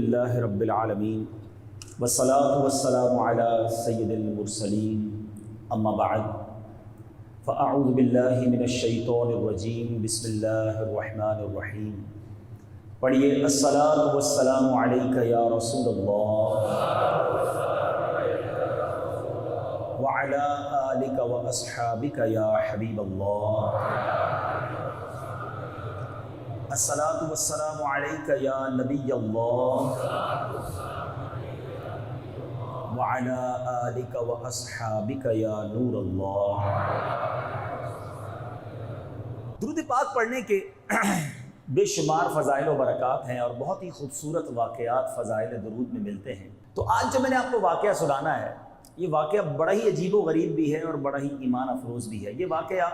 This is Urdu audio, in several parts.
اللہ رب العالمین والصلاة والسلام علی سید المرسلین اما بعد فاعوذ باللہ من الشیطان الرجیم بسم اللہ الرحمن الرحیم۔ پڑھیے الصلاة والسلام علیک یا رسول اللہ وعلی آلک واصحابک یا حبیب اللہ۔ الصلاة والسلام علیک یا نبی اللہ وعلی آلک واصحابک یا نور اللہ۔ درود پاک پڑھنے کے بے شمار فضائل و برکات ہیں اور بہت ہی خوبصورت واقعات فضائل درود میں ملتے ہیں۔ تو آج جو میں نے آپ کو واقعہ سنانا ہے، یہ واقعہ بڑا ہی عجیب و غریب بھی ہے اور بڑا ہی ایمان افروز بھی ہے۔ یہ واقعہ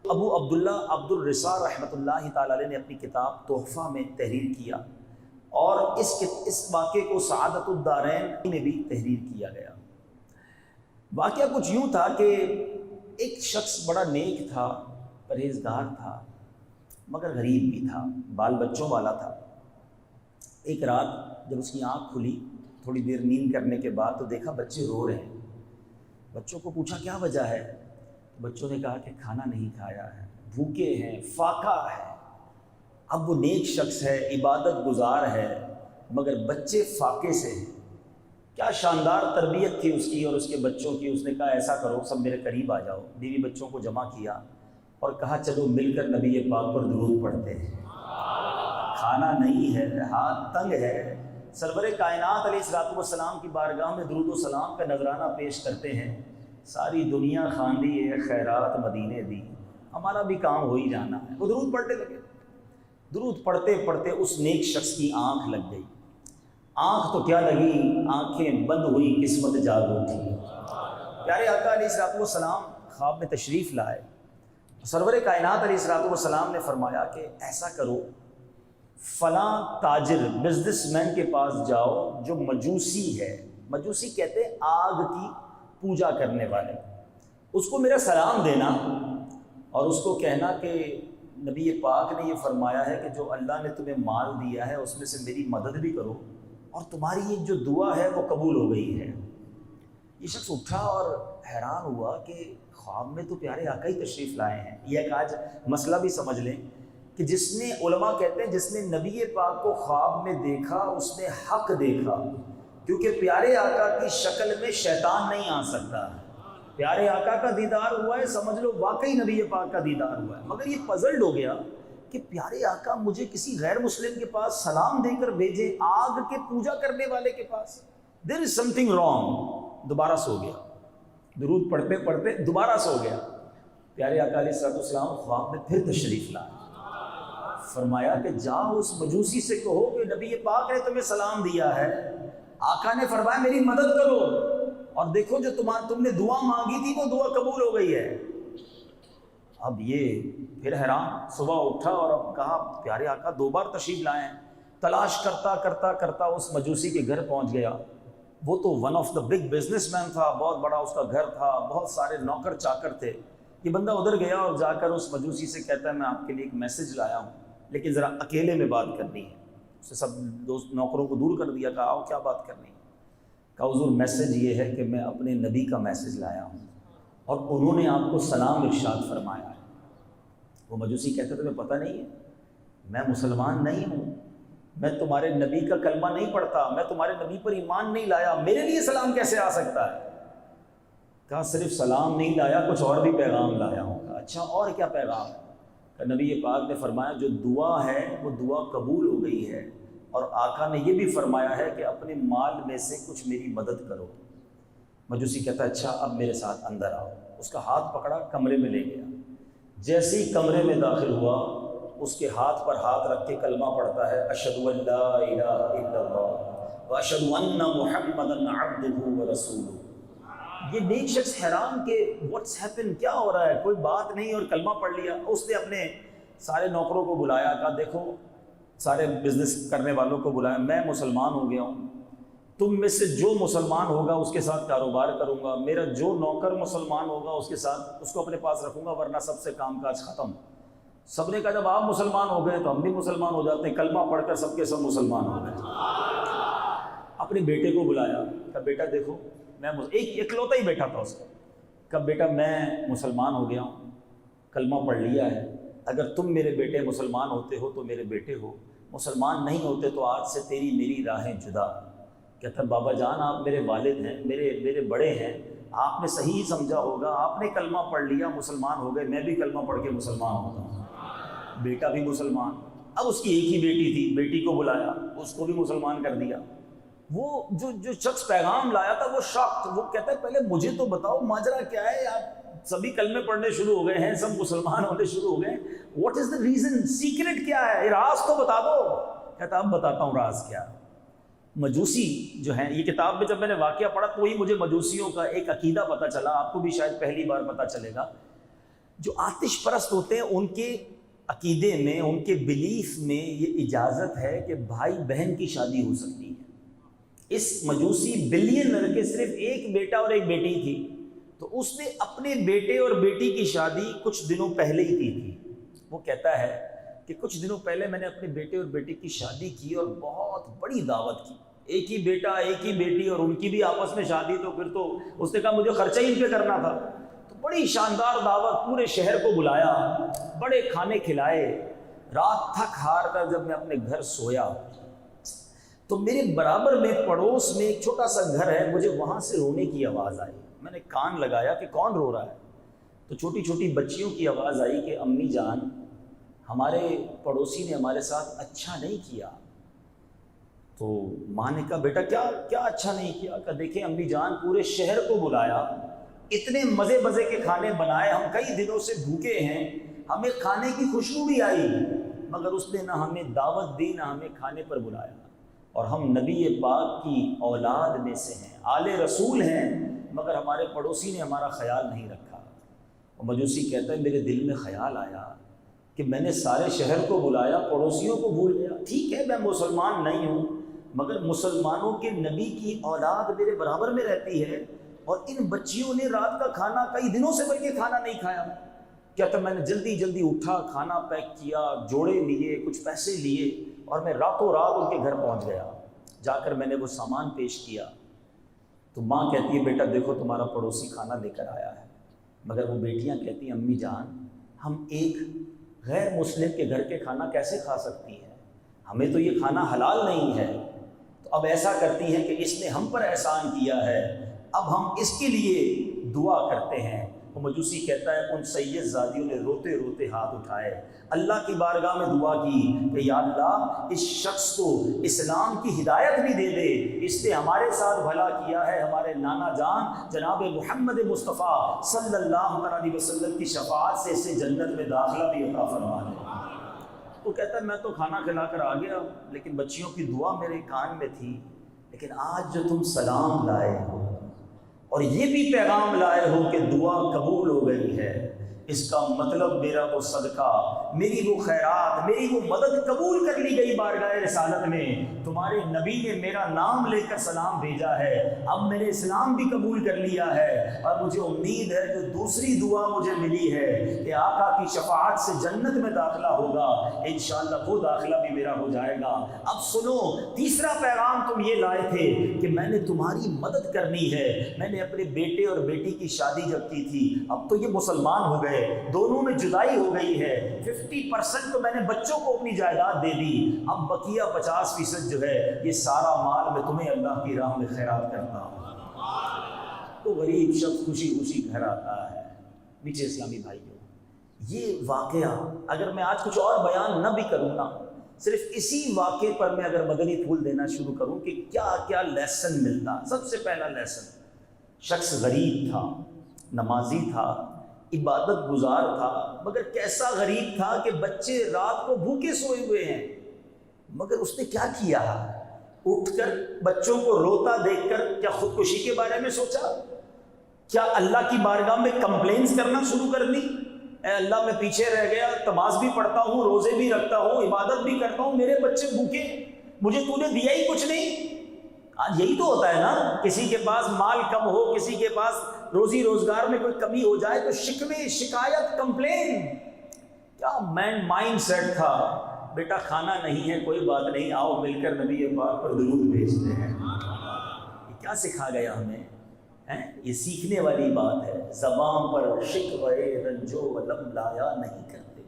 ابو عبداللہ عبد الرسا رحمۃ اللہ تعالی علیہ نے اپنی کتاب تحفہ میں تحریر کیا، اور اس واقعے کو سعادت الدارین میں بھی تحریر کیا گیا۔ واقعہ کچھ یوں تھا کہ ایک شخص بڑا نیک تھا، پرہیزگار تھا، مگر غریب بھی تھا، بال بچوں والا تھا۔ ایک رات جب اس کی آنکھ کھلی، تھوڑی دیر نیند کرنے کے بعد، تو دیکھا بچے رو رہے ہیں۔ بچوں کو پوچھا کیا وجہ ہے؟ بچوں نے کہا کہ کھانا نہیں کھایا ہے، بھوکے ہیں، فاقہ ہے۔ اب وہ نیک شخص ہے، عبادت گزار ہے، مگر بچے فاقے سے ہیں۔ کیا شاندار تربیت تھی اس کی اور اس کے بچوں کی۔ اس نے کہا ایسا کرو، سب میرے قریب آ جاؤ۔ بیوی بچوں کو جمع کیا اور کہا چلو مل کر نبی پاک پر درود پڑھتے ہیں۔ کھانا نہیں ہے، ہاتھ تنگ ہے، سرور کائنات علیہ الصلوۃ والسلام کی بارگاہ میں درود و سلام کا نذرانہ پیش کرتے ہیں۔ ساری دنیا خواندی ہے خیرات مدینے دی، ہمارا بھی کام ہو ہی جانا ہے۔ وہ درود پڑھتے لگے۔ درود پڑھتے پڑھتے اس نیک شخص کی آنکھ لگ گئی۔ آنکھ تو کیا لگی، آنکھیں بند ہوئی، قسمت جاگ اٹھی۔ پیارے آقا علیہ الصلوۃ والسلام خواب میں تشریف لائے۔ سرور کائنات علیہ الصلوۃ والسلام نے فرمایا کہ ایسا کرو، فلاں تاجر بزنس مین کے پاس جاؤ جو مجوسی ہے۔ مجوسی کہتے ہیں آگ کی پوجا کرنے والے۔ اس کو میرا سلام دینا اور اس کو کہنا کہ نبی پاک نے یہ فرمایا ہے کہ جو اللہ نے تمہیں مال دیا ہے اس میں سے میری مدد بھی کرو، اور تمہاری یہ جو دعا ہے وہ قبول ہو گئی ہے۔ یہ شخص اٹھا اور حیران ہوا کہ خواب میں تو پیارے آقا ہی تشریف لائے ہیں۔ یہ ایک آج مسئلہ بھی سمجھ لیں کہ جس نے، علماء کہتے ہیں جس نے نبی پاک کو خواب میں دیکھا اس نے حق دیکھا، کیونکہ پیارے آقا کی شکل میں شیطان نہیں آ سکتا۔ پیارے آقا کا دیدار ہوا ہے، سمجھ لو واقعی نبی پاک کا دیدار ہوا ہے۔ مگر یہ پزلڈ ہو گیا کہ پیارے آقا مجھے کسی غیر مسلم کے پاس سلام دے کر بھیجے، آگ کے پوجا کرنے والے کے پاس۔ دیر از سم تھنگ رانگ۔ دوبارہ سو گیا، درود پڑھتے پڑھتے دوبارہ سو گیا۔ پیارے آقا علیہ الصلوۃ والسلام خواب میں پھر تشریف لائے۔ فرمایا کہ جاؤ اس مجوسی سے کہو کہ نبی پاک نے تمہیں سلام دیا ہے، آقا نے فرمایا میری مدد کرو، اور دیکھو جو تم نے دعا مانگی تھی وہ دعا قبول ہو گئی ہے۔ اب یہ پھر حیران، صبح اٹھا اور اب کہا پیارے آقا دو بار تشریف لائے ہیں۔ تلاش کرتا کرتا کرتا اس مجوسی کے گھر پہنچ گیا۔ وہ تو one of the big business man تھا، بہت بڑا اس کا گھر تھا، بہت سارے نوکر چاکر تھے۔ یہ بندہ ادھر گیا اور جا کر اس مجوسی سے کہتا ہے میں آپ کے لیے ایک میسج لایا ہوں، لیکن ذرا اکیلے میں بات کرنی ہے۔ اسے سب دوست نوکروں کو دور کر دیا، کہا آؤ کیا بات کرنی ہے؟ کہا حضور میسج یہ ہے کہ میں اپنے نبی کا میسج لایا ہوں اور انہوں نے آپ کو سلام ارشاد فرمایا ہے۔ وہ مجوسی کہتے تمہیں پتہ نہیں ہے میں مسلمان نہیں ہوں، میں تمہارے نبی کا کلمہ نہیں پڑھتا، میں تمہارے نبی پر ایمان نہیں لایا، میرے لیے سلام کیسے آ سکتا ہے؟ کہا صرف سلام نہیں لایا، کچھ اور بھی پیغام لایا ہوں۔ کہا اچھا اور کیا پیغام ہے؟ کہ نبی پاک نے فرمایا جو دعا ہے وہ دعا قبول ہو گئی ہے، اور آقا نے یہ بھی فرمایا ہے کہ اپنے مال میں سے کچھ میری مدد کرو۔ مجوسی کہتا ہے اچھا اب میرے ساتھ اندر آؤ۔ اس کا ہاتھ پکڑا، کمرے میں لے گیا۔ جیسے ہی کمرے میں داخل ہوا، اس کے ہاتھ پر ہاتھ رکھ کے کلمہ پڑھتا ہے، اشہد ان لا الہ الا اللہ واشہد ان محمدا عبدہ ورسولہ۔ یہ نیک شخص حیران کہ واٹس ہیپن، کیا ہو رہا ہے؟ کوئی بات نہیں، اور کلمہ پڑھ لیا۔ اس نے اپنے سارے نوکروں کو بلایا، کہا دیکھو سارے بزنس کرنے والوں کو بلایا، میں مسلمان ہو گیا ہوں، تم میں سے جو مسلمان ہوگا اس کے ساتھ کاروبار کروں گا، میرا جو نوکر مسلمان ہوگا اس کے ساتھ اس کو اپنے پاس رکھوں گا، ورنہ سب سے کام کاج ختم۔ سب نے کہا جب آپ مسلمان ہو گئے تو ہم بھی مسلمان ہو جاتے ہیں، کلمہ پڑھ کر سب کے سب مسلمان ہو گئے۔ اپنے بیٹے کو بلایا، کہا بیٹا دیکھو میں ایک اکلوتا ہی بیٹا تھا اس کا، کہا بیٹا میں مسلمان ہو گیا ہوں، کلمہ پڑھ لیا ہے، اگر تم میرے بیٹے مسلمان ہوتے ہو تو میرے بیٹے ہو، مسلمان نہیں ہوتے تو آج سے تیری میری راہیں جدا۔ کہتا بابا جان آپ میرے والد ہیں، میرے بڑے ہیں، آپ نے صحیح سمجھا ہوگا، آپ نے کلمہ پڑھ لیا مسلمان ہو گئے، میں بھی کلمہ پڑھ کے مسلمان ہوتا ہوں۔ بیٹا بھی مسلمان، اب اس کی ایک ہی بیٹی تھی، بیٹی کو بلایا، اس کو بھی مسلمان کر دیا۔ وہ جو شخص پیغام لایا تھا وہ شاکڈ، وہ کہتا ہے پہلے مجھے تو بتاؤ ماجرا کیا ہے، آپ سبھی کلمے پڑھنے شروع ہو گئے ہیں، سب مسلمان ہونے شروع ہو گئے ہیں، what is the reason, secret کیا ہے، راز تو بتا دو۔ کہتا اب بتاتا ہوں راز کیا۔ مجوسی جو ہیں، یہ کتاب میں جب میں نے واقعہ پڑھا تو وہی مجھے مجوسیوں کا ایک عقیدہ پتہ چلا، آپ کو بھی شاید پہلی بار پتہ چلے گا۔ جو آتش پرست ہوتے ہیں ان کے عقیدے میں، ان کے بلیف میں یہ اجازت ہے کہ بھائی بہن کی شادی ہو سکتی ہے۔ اس مجوسی بلینر کے صرف ایک بیٹا اور ایک بیٹی تھی، تو اس نے اپنے بیٹے اور بیٹی کی شادی کچھ دنوں پہلے ہی کی تھی۔ وہ کہتا ہے کہ کچھ دنوں پہلے میں نے اپنے بیٹے اور بیٹی کی شادی کی اور بہت بڑی دعوت کی، ایک ہی بیٹا ایک ہی بیٹی اور ان کی بھی آپس میں شادی، تو پھر تو اس نے کہا مجھے خرچہ ہی ان پہ کرنا تھا، تو بڑی شاندار دعوت، پورے شہر کو بلایا، بڑے کھانے کھلائے۔ رات تھک ہار کر جب میں اپنے گھر سویا تو میرے برابر میں پڑوس میں ایک چھوٹا سا گھر ہے، مجھے وہاں سے رونے کی آواز آئی۔ میں نے کان لگایا کہ کون رو رہا ہے، تو چھوٹی چھوٹی بچیوں کی آواز آئی کہ امی جان ہمارے پڑوسی نے ہمارے ساتھ اچھا نہیں کیا۔ تو ماں نے کہا بیٹا کیا اچھا نہیں کیا؟ کہ دیکھیں امی جان پورے شہر کو بلایا، اتنے مزے مزے کے کھانے بنائے، ہم کئی دنوں سے بھوکے ہیں، ہمیں کھانے کی خوشبو بھی آئی، مگر اس نے نہ ہمیں دعوت دی نہ ہمیں کھانے پر بلایا، اور ہم نبی پاک کی اولاد میں سے ہیں، آل رسول ہیں، مگر ہمارے پڑوسی نے ہمارا خیال نہیں رکھا۔ اور مجوسی کہتا ہے میرے دل میں خیال آیا کہ میں نے سارے شہر کو بلایا، پڑوسیوں کو بھول گیا۔ ٹھیک ہے میں مسلمان نہیں ہوں، مگر مسلمانوں کے نبی کی اولاد میرے برابر میں رہتی ہے، اور ان بچیوں نے رات کا کھانا کئی دنوں سے بلکہ کھانا نہیں کھایا۔ کہتا میں نے جلدی اٹھا، کھانا پیک کیا، جوڑے لیے، کچھ پیسے لیے، اور میں راتوں رات ان کے گھر پہنچ گیا۔ جا کر میں نے وہ سامان پیش کیا تو ماں کہتی ہے بیٹا دیکھو تمہارا پڑوسی کھانا لے کر آیا ہے، مگر وہ بیٹیاں کہتی ہیں امی جان ہم ایک غیر مسلم کے گھر کے کھانا کیسے کھا سکتی ہیں، ہمیں تو یہ کھانا حلال نہیں ہے۔ تو اب ایسا کرتی ہیں کہ اس نے ہم پر احسان کیا ہے، اب ہم اس کے لیے دعا کرتے ہیں۔ وہ مجوسی کہتا ہے ان سید زادیوں نے روتے روتے ہاتھ اٹھائے، اللہ کی بارگاہ میں دعا کی کہ یا اللہ اس شخص کو اسلام کی ہدایت بھی دے دے، اس نے ہمارے ساتھ بھلا کیا ہے، ہمارے نانا جان جناب محمد مصطفیٰ صلی اللہ علیہ وسلم کی شفاعت سے اسے جنت میں داخلہ بھی عطا فرما دے۔ وہ کہتا ہے میں تو کھانا کھلا کر آ گیا، لیکن بچیوں کی دعا میرے کان میں تھی، لیکن آج جو تم سلام لائے ہو اور یہ بھی پیغام لائے ہو کہ دعا قبول ہو گئی ہے، اس کا مطلب میرا وہ صدقہ، میری وہ خیرات، میری وہ مدد قبول کر لی گئی بارگاہ رسالت میں، تمہارے نبی نے میرا نام لے کر سلام بھیجا ہے، اب میں نے اسلام بھی قبول کر لیا ہے، اور مجھے امید ہے جو دوسری دعا مجھے ملی ہے کہ آقا کی شفاعت سے جنت میں داخلہ ہوگا، انشاءاللہ وہ داخلہ بھی میرا ہو جائے گا۔ اب سنو تیسرا پیغام تم یہ لائے تھے کہ میں نے تمہاری مدد کرنی ہے، میں نے اپنے بیٹے اور بیٹی کی شادی جب کی تھی، اب تو یہ مسلمان ہو گئے، دونوں میں جدائی ہو گئی ہے، 50% تو میں نے بچوں کو اپنی جائیداد دے دی، اب بقیہ 50% جو ہے یہ سارا مال میں تمہیں اللہ کی راہ میں خیرات کرتا ہوں۔ تو غریب شخص خوشی خوشی گھر آتا ہے۔ نیچے اسلامی بھائیوں، یہ واقعہ اگر میں آج کچھ اور بیان نہ بھی کروں نا، صرف اسی واقعے پر میں اگر مدنی پھول دینا شروع کروں کہ کیا کیا لیسن ملتا۔ سب سے پہلا لیسن، شخص غریب تھا، نمازی تھا، عبادت گزار تھا، مگر کیسا غریب تھا کہ بچے رات کو بھوکے سوئے ہوئے ہیں، مگر اس نے کیا کیا، اٹھ کر بچوں کو روتا دیکھ کر کیا خودکشی کے بارے میں سوچا؟ کیا اللہ کی بارگاہ میں کمپلینز کرنا شروع کر دی؟ اے اللہ میں پیچھے رہ گیا، نماز بھی پڑھتا ہوں، روزے بھی رکھتا ہوں، عبادت بھی کرتا ہوں، میرے بچے بھوکے، مجھے تو نے دیا ہی کچھ نہیں۔ آج یہی تو ہوتا ہے نا، کسی کے پاس مال کم ہو، کسی کے پاس روزی روزگار میں کوئی کمی ہو جائے تو شکوے، شکایت، کمپلین۔ کیا مائنڈ سیٹ تھا بیٹا کھانا نہیں ہے کوئی بات نہیں، آؤ مل کر نبی پاک پر درود بھیجتے ہیں۔ یہ کیا سکھا گیا ہمیں؟ یہ سیکھنے والی بات ہے۔ زبان پر شکوے رنج و الم لایا نہیں کرتے،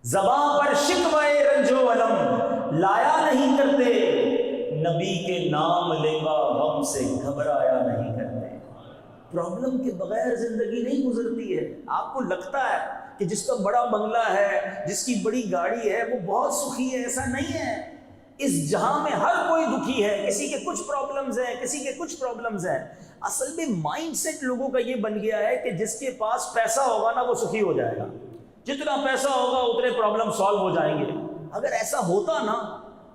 زبان پر شکوے رنج و الم لایا نہیں کرتے، نبی کے نام لیوا غم سے گھبرایا نہیں کرتے۔ پرابلم کے بغیر زندگی نہیں گزرتی ہے۔ آپ کو لگتا ہے کہ جس کا بڑا بنگلہ ہے، جس کی بڑی گاڑی ہے، وہ بہت سخی ہے، ایسا نہیں ہے۔ اس جہاں میں ہر کوئی دکھی ہے، کسی کے کچھ پرابلمز ہیں، کسی کے کچھ پرابلمز ہیں۔ اصل میں مائنڈ سیٹ لوگوں کا یہ بن گیا ہے کہ جس کے پاس پیسہ ہوگا نا وہ سخی ہو جائے گا، جتنا پیسہ ہوگا اتنے پرابلم سالو ہو جائیں گے۔ اگر ایسا ہوتا نا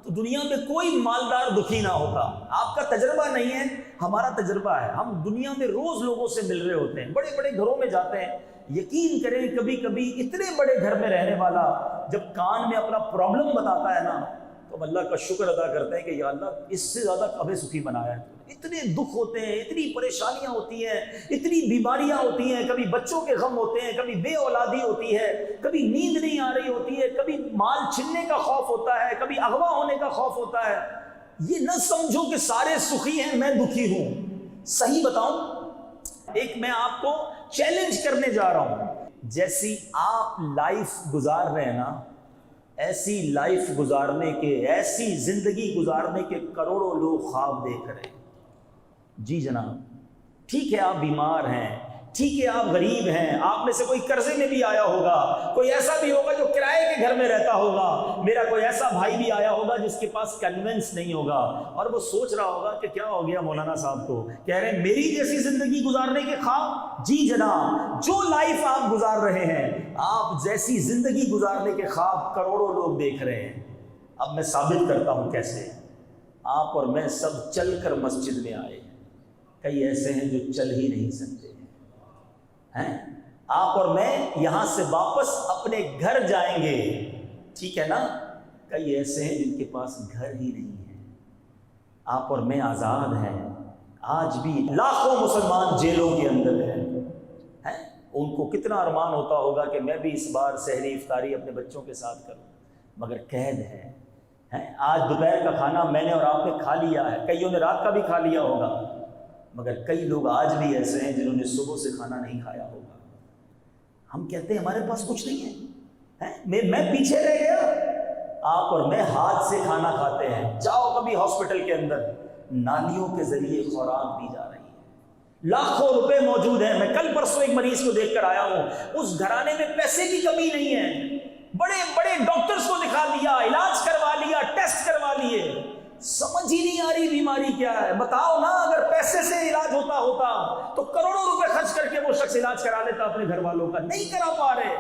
تو دنیا میں کوئی مالدار دکھی نہ ہوتا۔ آپ کا تجربہ نہیں ہے، ہمارا تجربہ ہے۔ ہم دنیا میں روز لوگوں سے مل رہے ہوتے ہیں، بڑے بڑے گھروں میں جاتے ہیں۔ یقین کریں کبھی کبھی اتنے بڑے گھر میں رہنے والا جب کان میں اپنا پرابلم بتاتا ہے نا تو ہم اللہ کا شکر ادا کرتے ہیں کہ یا اللہ اس سے زیادہ ہمیں سکھی بنایا ہے۔ اتنے دکھ ہوتے ہیں، اتنی پریشانیاں ہوتی ہیں، اتنی بیماریاں ہوتی ہیں، کبھی بچوں کے غم ہوتے ہیں، کبھی بے اولادی ہوتی ہے، کبھی نیند نہیں آ رہی ہوتی ہے، کبھی مال چھننے کا خوف ہوتا ہے، کبھی اغوا ہونے کا خوف ہوتا ہے۔ یہ نہ سمجھو کہ سارے سخی ہیں میں دکھی ہوں۔ صحیح بتاؤں، ایک میں آپ کو چیلنج کرنے جا رہا ہوں، جیسی آپ لائف گزار رہے ہیں نا، ایسی لائف گزارنے کے، ایسی زندگی گزارنے کے کروڑوں لوگ خواب دیکھ رہے ہیں۔ جی جناب، ٹھیک ہے آپ بیمار ہیں، ٹھیک ہے آپ غریب ہیں، آپ میں سے کوئی قرضے میں بھی آیا ہوگا، کوئی ایسا بھی ہوگا جو کرائے کے گھر میں رہتا ہوگا، میرا کوئی ایسا بھائی بھی آیا ہوگا جس کے پاس کنوینس نہیں ہوگا اور وہ سوچ رہا ہوگا کہ کیا ہو گیا مولانا صاحب کو، کہہ رہے ہیں میری جیسی زندگی گزارنے کے خواب۔ جی جناب، جو لائف آپ گزار رہے ہیں، آپ جیسی زندگی گزارنے کے خواب کروڑوں لوگ دیکھ رہے ہیں۔ اب میں ثابت کرتا ہوں کیسے۔ آپ اور میں سب چل کر مسجد میں آئے، کئی ایسے ہیں جو چل ہی نہیں سکتے ہیں۔ آپ اور میں یہاں سے واپس اپنے گھر جائیں گے، ٹھیک ہے نا، کئی ایسے ہیں جن کے پاس گھر ہی نہیں ہے۔ آپ اور میں آزاد ہیں، آج بھی لاکھوں مسلمان جیلوں کے اندر ہیں۔ ان کو کتنا ارمان ہوتا ہوگا کہ میں بھی اس بار سحری افطاری اپنے بچوں کے ساتھ کروں، مگر قید ہے۔ آج دوپہر کا کھانا میں نے اور آپ نے کھا لیا ہے، کئیوں نے رات کا بھی کھا لیا ہوگا، مگر کئی لوگ آج بھی ایسے ہیں جنہوں نے صبح سے کھانا نہیں کھایا ہوگا۔ ہم کہتے ہیں ہمارے پاس کچھ نہیں ہے، میں پیچھے رہ گیا۔ آپ اور میں ہاتھ سے کھانا کھاتے ہیں۔ جاؤ کبھی ہاسپٹل کے اندر، نالیوں کے ذریعے خوراک دی جا رہی ہے، لاکھوں روپے موجود ہیں۔ میں کل پرسوں ایک مریض کو دیکھ کر آیا ہوں، اس گھرانے میں پیسے کی کمی نہیں ہے، بڑے بڑے ڈاکٹرز کو دکھا لیا، علاج کروا لیا، ٹیسٹ کروا لیے، سمجھ ہی نہیں آ رہی بیماری کیا ہے۔ بتاؤ نا، اگر پیسے سے علاج ہوتا تو کروڑوں روپے خرچ کر کے وہ شخص علاج کرا لیتا اپنے گھر والوں کا، نہیں کرا پا رہے۔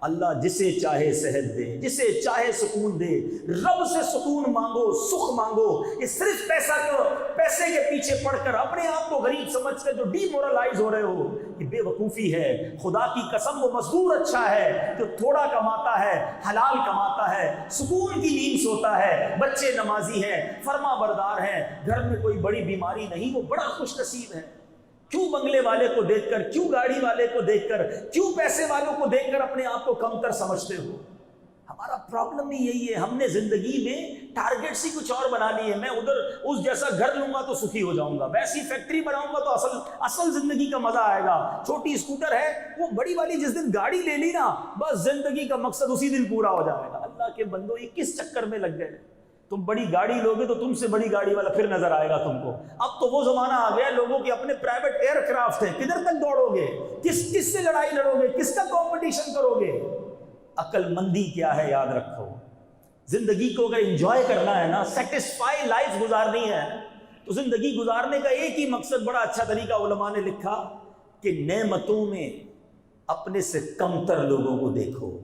اللہ جسے چاہے صحت دے، جسے چاہے سکون دے۔ رب سے سکون مانگو، سکھ مانگو۔ یہ صرف پیسے کے پیچھے پڑ کر اپنے آپ کو غریب سمجھ کر جو ڈی مورلائز ہو رہے ہو، یہ بے وقوفی ہے۔ خدا کی قسم، وہ مزدور اچھا ہے جو تھوڑا کماتا ہے، حلال کماتا ہے، سکون کی نیند سوتا ہے، بچے نمازی ہیں، فرما بردار ہیں، گھر میں کوئی بڑی بیماری نہیں، وہ بڑا خوش نصیب ہے۔ کیوں بنگلے والے کو دیکھ کر، کیوں گاڑی والے کو دیکھ کر، کیوں پیسے والوں کو دیکھ کر اپنے آپ کو کمتر سمجھتے ہو؟ ہمارا پرابلم ہی یہی ہے، ہم نے زندگی میں ٹارگیٹس ہی کچھ اور بنا لیے۔ میں ادھر اس جیسا گھر لوں گا تو سخی ہو جاؤں گا، ویسی فیکٹری بناؤں گا تو اصل زندگی کا مزہ آئے گا۔ چھوٹی اسکوٹر ہے، وہ بڑی والی جس دن گاڑی لے لی نا، بس زندگی کا مقصد اسی دن پورا ہو جائے گا۔ اللہ کے بندو، یہ کس چکر میں لگ گئے؟ تم بڑی گاڑی لوگے تو تم سے بڑی گاڑی والا پھر نظر آئے گا تم کو۔ اب تو وہ زمانہ آ گیا، لوگوں کے اپنے پرائیویٹ ایئر کرافٹ ہیں، کدھر تک دوڑو گے؟ کس سے لڑائی لڑو گے؟ کس کا کمپٹیشن کرو گے؟ عقل مندی کیا ہے یاد رکھو۔ زندگی کو اگر انجوائے کرنا ہے نا، سیٹسفائی لائف گزارنی ہے، تو زندگی گزارنے کا ایک ہی مقصد، بڑا اچھا طریقہ علماء نے لکھا کہ نعمتوں میں اپنے سے کمتر لوگوں کو دیکھو،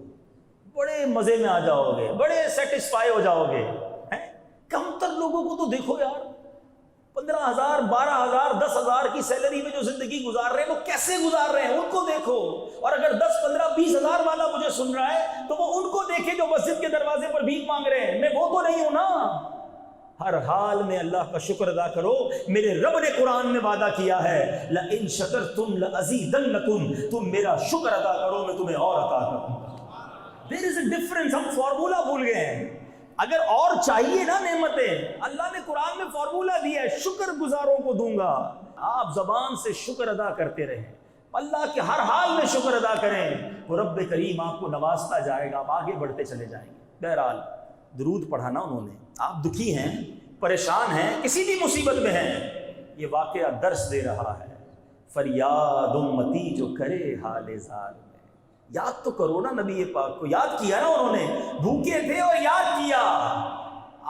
بڑے مزے میں آ جاؤ گے، بڑے سیٹسفائی ہو جاؤ گے۔ کمتر لوگوں کو تو دیکھو یار، 15,000 12,000 10,000 کی سیلری میں جو زندگی گزار رہے ہیں، وہ کیسے گزار رہے ہیں ان کو دیکھو۔ اور اگر 10 15 20 ہزار والا مجھے سن رہا ہے تو وہ ان کو دیکھے جو مسجد کے دروازے پر بھیک مانگ رہے ہیں، میں وہ تو نہیں ہوں نا۔ ہر حال میں اللہ کا شکر ادا کرو، میرے رب نے قرآن میں وعدہ کیا ہے، لَإِن شَكَرْتُمْ لَأَزِيدَنَّكُمْ، تم میرا شکر ادا کرو میں تمہیں اور عطا کروں گا۔ There is a difference. ہم فارمولا بھول گئے ہیں. اگر اور چاہیے نا نعمتیں، اللہ نے قرآن میں فارمولا دیا ہے، شکر گزاروں کو دوں گا. آپ زبان سے شکر ادا کرتے رہیں، اللہ کے ہر حال میں شکر ادا کریں، وہ رب کریم آپ کو نوازتا جائے گا، آپ آگے بڑھتے چلے جائیں گے. بہرحال درود پڑھانا انہوں نے. آپ دکھی ہیں، پریشان ہیں، کسی بھی مصیبت میں ہیں، یہ واقعہ درس دے رہا ہے. فریاد امتی جو کرے حال زار میں. یاد تو کرو نا نبی پاک کو، یاد کیا نا انہوں نے، بھوکے تھے اور یاد کیا.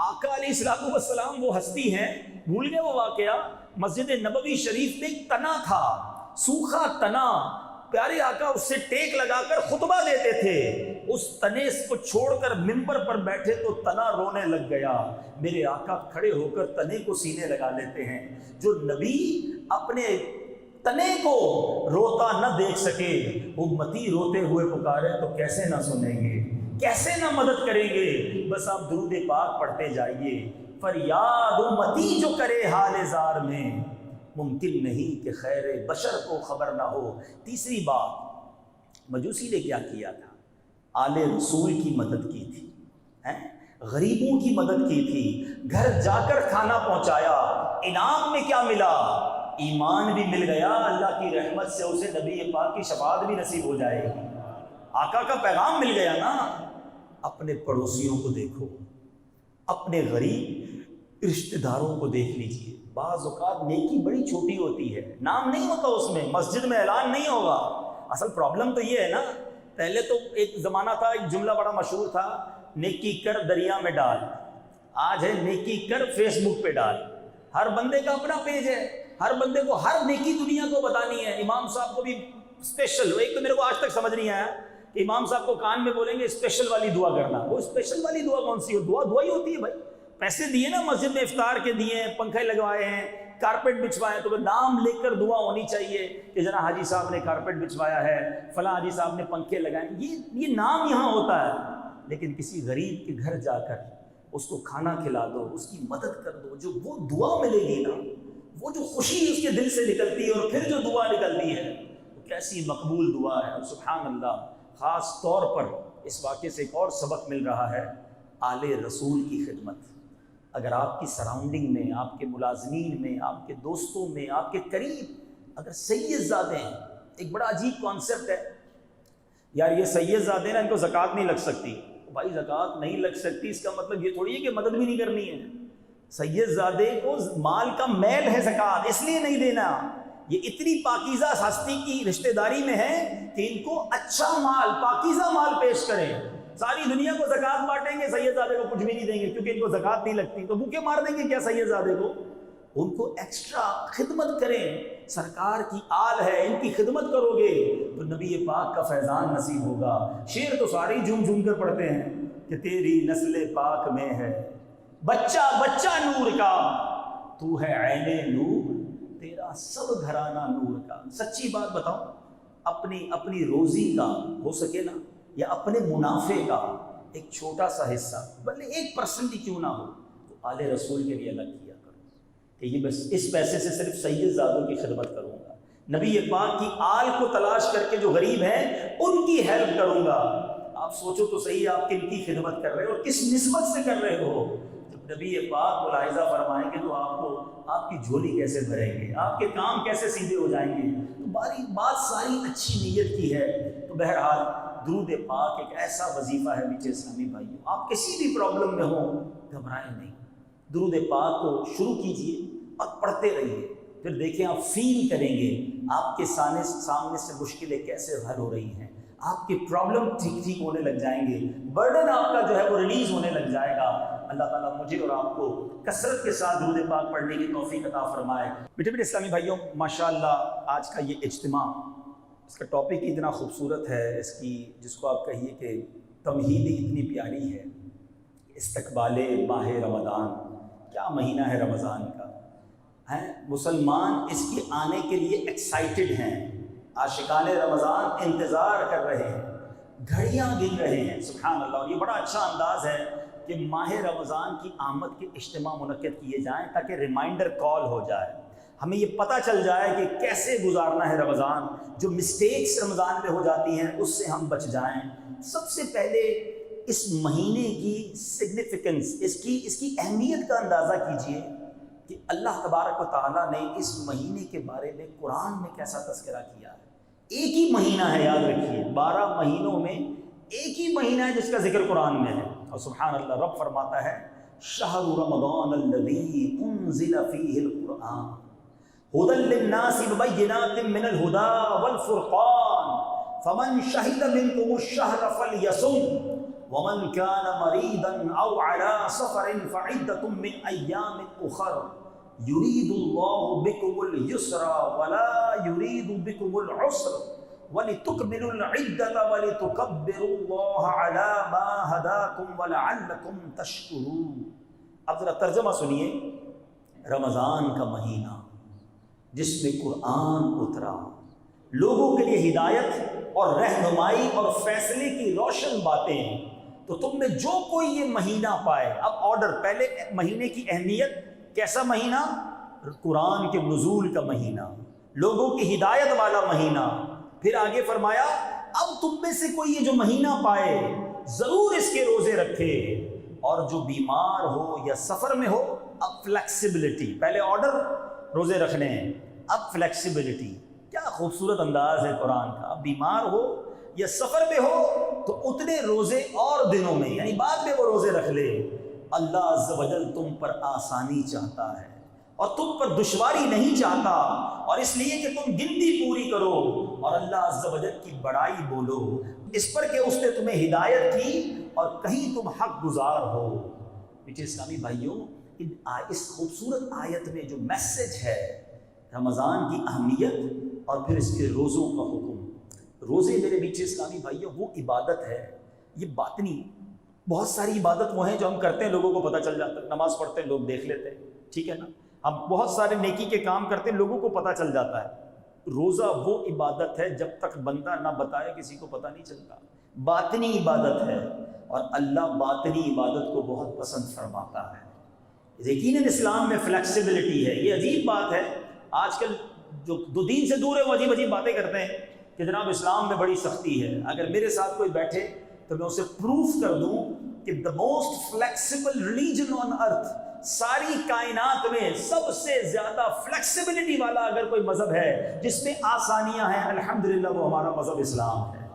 آقا علیہ الصلوۃ والسلام وہ ہستی ہیں، بھول گئے وہ واقعہ. مسجد نبوی شریف میں ایک تنا تھا، سوکھا تنا، پیارے آقا اس سے ٹیک لگا کر خطبہ دیتے تھے. اس تنے کو چھوڑ کر ممبر پر بیٹھے تو تنا رونے لگ گیا. میرے آقا کھڑے ہو کر تنے کو سینے لگا لیتے ہیں. جو نبی اپنے تنے کو روتا نہ دیکھ سکے، امتی روتے ہوئے پکارے تو کیسے نہ سنیں گے، کیسے نہ مدد کریں گے. بس آپ درود پاک پڑھتے جائیے. فریاد امتی جو کرے حال زار میں، ممکن نہیں کہ خیر بشر کو خبر نہ ہو. تیسری بات، مجوسی نے کیا کیا تھا؟ آل رسول کی مدد کی تھی، غریبوں کی مدد کی تھی، گھر جا کر کھانا پہنچایا. انعام میں کیا ملا؟ ایمان بھی مل گیا، اللہ کی رحمت سے اسے نبی پاک کی شفاعت بھی نصیب ہو جائے گی. آقا کا پیغام مل گیا نا. اپنے پڑوسیوں کو دیکھو، اپنے غریب رشتہ داروں کو دیکھ لیجئے. بعض اوقات نیکی بڑی چھوٹی ہوتی ہے، نام نہیں ہوتا اس میں، مسجد میں اعلان نہیں ہوگا. اصل پرابلم تو یہ ہے نا، پہلے تو ایک زمانہ تھا، ایک جملہ بڑا مشہور تھا، نیکی کر دریا میں ڈال. آج ہے نیکی کر فیس بک پہ ڈال. ہر بندے کا اپنا پیج ہے، ہر بندے کو ہر نیکی دنیا کو بتانی ہے. امام صاحب کو بھی اسپیشل، ایک تو میرے کو آج تک سمجھ نہیں آیا کہ امام صاحب کو کان میں بولیں گے اسپیشل والی دعا کرنا. وہ اسپیشل والی دعا کون سی ہو؟ دعا ہی ہوتی ہے بھائی. پیسے دیے نا مسجد میں، افطار کے دیے ہیں، پنکھے لگوائے ہیں، کارپیٹ بچھوائے، تو نام لے کر دعا ہونی چاہیے کہ جناب حاجی صاحب نے کارپیٹ بچھوایا ہے، فلاں حاجی صاحب نے پنکھے لگائے. یہ نام یہاں ہوتا ہے. لیکن کسی غریب کے گھر جا کر اس کو کھانا کھلا دو، اس کی مدد کر دو، جو وہ دعا ملے گی نا، وہ جو خوشی اس کے دل سے نکلتی ہے اور پھر جو دعا نکلتی ہے وہ کیسی مقبول دعا ہے. سبحان اللہ. خاص طور پر اس واقعے سے ایک اور سبق مل رہا ہے، آل رسول کی خدمت. اگر آپ کی سراؤنڈنگ میں، آپ کے ملازمین میں، آپ کے دوستوں میں، آپ کے قریب اگر سید زادے ہیں، ایک بڑا عجیب کانسیپٹ ہے یار، یہ سید زادے نا، ان کو زکوٰۃ نہیں لگ سکتی. بھائی زکوٰۃ نہیں لگ سکتی اس کا مطلب یہ تھوڑی ہے کہ مدد بھی نہیں کرنی ہے. سید زادے کو مال کا میل ہے زکوٰۃ، اس لیے نہیں دینا. یہ اتنی پاکیزہ ہستی کی رشتہ داری میں ہے کہ ان کو اچھا مال، پاکیزہ مال پیش کریں. ساری دنیا کو زکوٰۃ بانٹیں گے، سید زادے کو کچھ بھی نہیں دیں گے کیونکہ ان کو زکوٰۃ نہیں لگتی، تو بھوکے مار دیں گے کیا سید زادے کو؟ ان کو ایکسٹرا خدمت کریں. سرکار کی آل ہے، ان کی خدمت کرو گے تو نبی پاک کا فیضان نصیب ہوگا. شعر تو سارے ہی جھوم جھوم کر پڑھتے ہیں کہ تیری نسل پاک میں ہے بچہ بچہ نور کا، تو ہے عین نور، تیرا سب گھرانہ نور کا. سچی بات بتاؤں، اپنی روزی کا ہو سکے نا، یا اپنے منافع کا ایک چھوٹا سا حصہ، بلکہ 1% ہی کیوں نہ ہو، تو آل رسول کے لیے الگ کیا کرو کہ یہ بس اس پیسے سے صرف سید زادوں کی خدمت کروں گا، نبی پاک کی آل کو تلاش کر کے جو غریب ہیں ان کی ہیلپ کروں گا. آپ سوچو تو صحیح، آپ کن کی خدمت کر رہے ہو اور کس نسبت سے کر رہے ہو. جب نبی پاک ملاحظہ فرمائیں گے تو آپ کی جھولی کیسے بھریں گے، آپ کے کام کیسے سیدھے ہو جائیں گے. تو بات ساری اچھی نیت کی ہے. تو بہرحال درود پاک ایک ایسا وظیفہ ہے میٹھے اسلامی بھائیوں، آپ کسی بھی پرابلم میں ہوں گھبرائیں نہیں، درود پاک کو شروع کیجئے اور پڑھتے رہیے. پھر دیکھیں آپ فیل کریں گے آپ کے سامنے سے مشکلیں کیسے حل ہو رہی ہیں، آپ کے پرابلم ٹھیک ہونے لگ جائیں گے، برڈن آپ کا جو ہے وہ ریلیز ہونے لگ جائے گا. اللہ تعالیٰ مجھے اور آپ کو کثرت کے ساتھ درود پاک پڑھنے کی توفیق عطا فرمائے. میٹھے اسلامی بھائیوں، ماشاءاللہ آج کا یہ اجتماع، اس کا ٹاپک اتنا خوبصورت ہے، اس کی جس کو آپ کہیے کہ تمہید اتنی پیاری ہے. استقبال ماہ رمضان، کیا مہینہ ہے رمضان کا، ہیں مسلمان اس کے آنے کے لیے ایکسائٹڈ ہیں، عاشقان رمضان انتظار کر رہے ہیں، گھڑیاں گن رہے ہیں. سبحان اللہ. اور یہ بڑا اچھا انداز ہے کہ ماہ رمضان کی آمد کے اجتماع منعقد کیے جائیں تاکہ ریمائنڈر کال ہو جائے، ہمیں یہ پتہ چل جائے کہ کیسے گزارنا ہے رمضان، جو مسٹیکس رمضان میں ہو جاتی ہیں اس سے ہم بچ جائیں. سب سے پہلے اس مہینے کی سگنیفیکنس، اس کی اہمیت کا اندازہ کیجئے کہ اللہ تبارک و تعالیٰ نے اس مہینے کے بارے میں قرآن میں کیسا تذکرہ کیا ہے۔ ایک ہی مہینہ ہے، یاد رکھیے، 12 مہینوں میں ایک ہی مہینہ ہے جس کا ذکر قرآن میں ہے۔ اور سبحان اللہ، رب فرماتا ہے شہر رمضان الذی انزل فیہ القرآن ہدی للناس ببینات من الہدی والفرقان فمن شہد منکم الشہر فلیصم ومن كان مريضا او على سفر فعدة من ايام اخر يريد الله بكم اليسر ولا يريد بكم العسر ولتكملوا العدة ولتكبروا الله على ما هداكم ولعلكم تشكرون۔ اب ذرا ترجمہ سنیے، رمضان کا مہینہ جس میں قرآن اترا، لوگوں کے لیے ہدایت اور رہنمائی اور فیصلے کی روشن باتیں، تو تم میں جو کوئی یہ مہینہ پائے۔ اب آرڈر، پہلے مہینے کی اہمیت، کیسا مہینہ؟ قرآن کے نزول کا مہینہ، لوگوں کی ہدایت والا مہینہ۔ پھر آگے فرمایا اب تم میں سے کوئی یہ جو مہینہ پائے ضرور اس کے روزے رکھے، اور جو بیمار ہو یا سفر میں ہو، اب فلیکسیبلٹی، پہلے آرڈر روزے رکھنے ہیں، اب فلیکسیبلٹی۔ کیا خوبصورت انداز ہے قرآن کا، اب بیمار ہو یا سفر میں ہو تو اتنے روزے اور دنوں میں، یعنی بعد میں وہ روزے رکھ لے۔ اللہ عز و جل تم پر آسانی چاہتا ہے اور تم پر دشواری نہیں چاہتا، اور اس لیے کہ تم گنتی پوری کرو اور اللہ عز و جل کی بڑائی بولو، اس پر کہ اس نے تمہیں ہدایت کی اور کہیں تم حق گزار ہو۔ میٹھے اسلامی بھائیوں، اس خوبصورت آیت میں جو میسج ہے رمضان کی اہمیت اور پھر اس کے روزوں کا حکم۔ روزے میرے میٹھے اسلامی بھائیوں وہ عبادت ہے، یہ باطنی، بہت ساری عبادت وہ ہیں جو ہم کرتے ہیں لوگوں کو پتہ چل جاتا ہے، نماز پڑھتے ہیں لوگ دیکھ لیتے ہیں، ٹھیک ہے نا، ہم بہت سارے نیکی کے کام کرتے ہیں لوگوں کو پتہ چل جاتا ہے۔ روزہ وہ عبادت ہے جب تک بندہ نہ بتائے کسی کو پتہ نہیں چلتا، باطنی عبادت ہے، اور اللہ باطنی عبادت کو بہت پسند فرماتا ہے۔ یقیناً اسلام میں فلیکسیبلٹی ہے۔ یہ عجیب بات ہے، آج کل جو دین سے دور ہے وہ عجیب عجیب باتیں کرتے ہیں کہ جناب اسلام میں بڑی سختی ہے۔ اگر میرے ساتھ کوئی بیٹھے تو میں اسے پروف کر دوں کہ the most flexible religion on earth، ساری کائنات میں سب سے زیادہ فلیکسیبلٹی والا اگر کوئی مذہب ہے جس میں آسانیاں ہیں، الحمدللہ وہ ہمارا مذہب اسلام ہے۔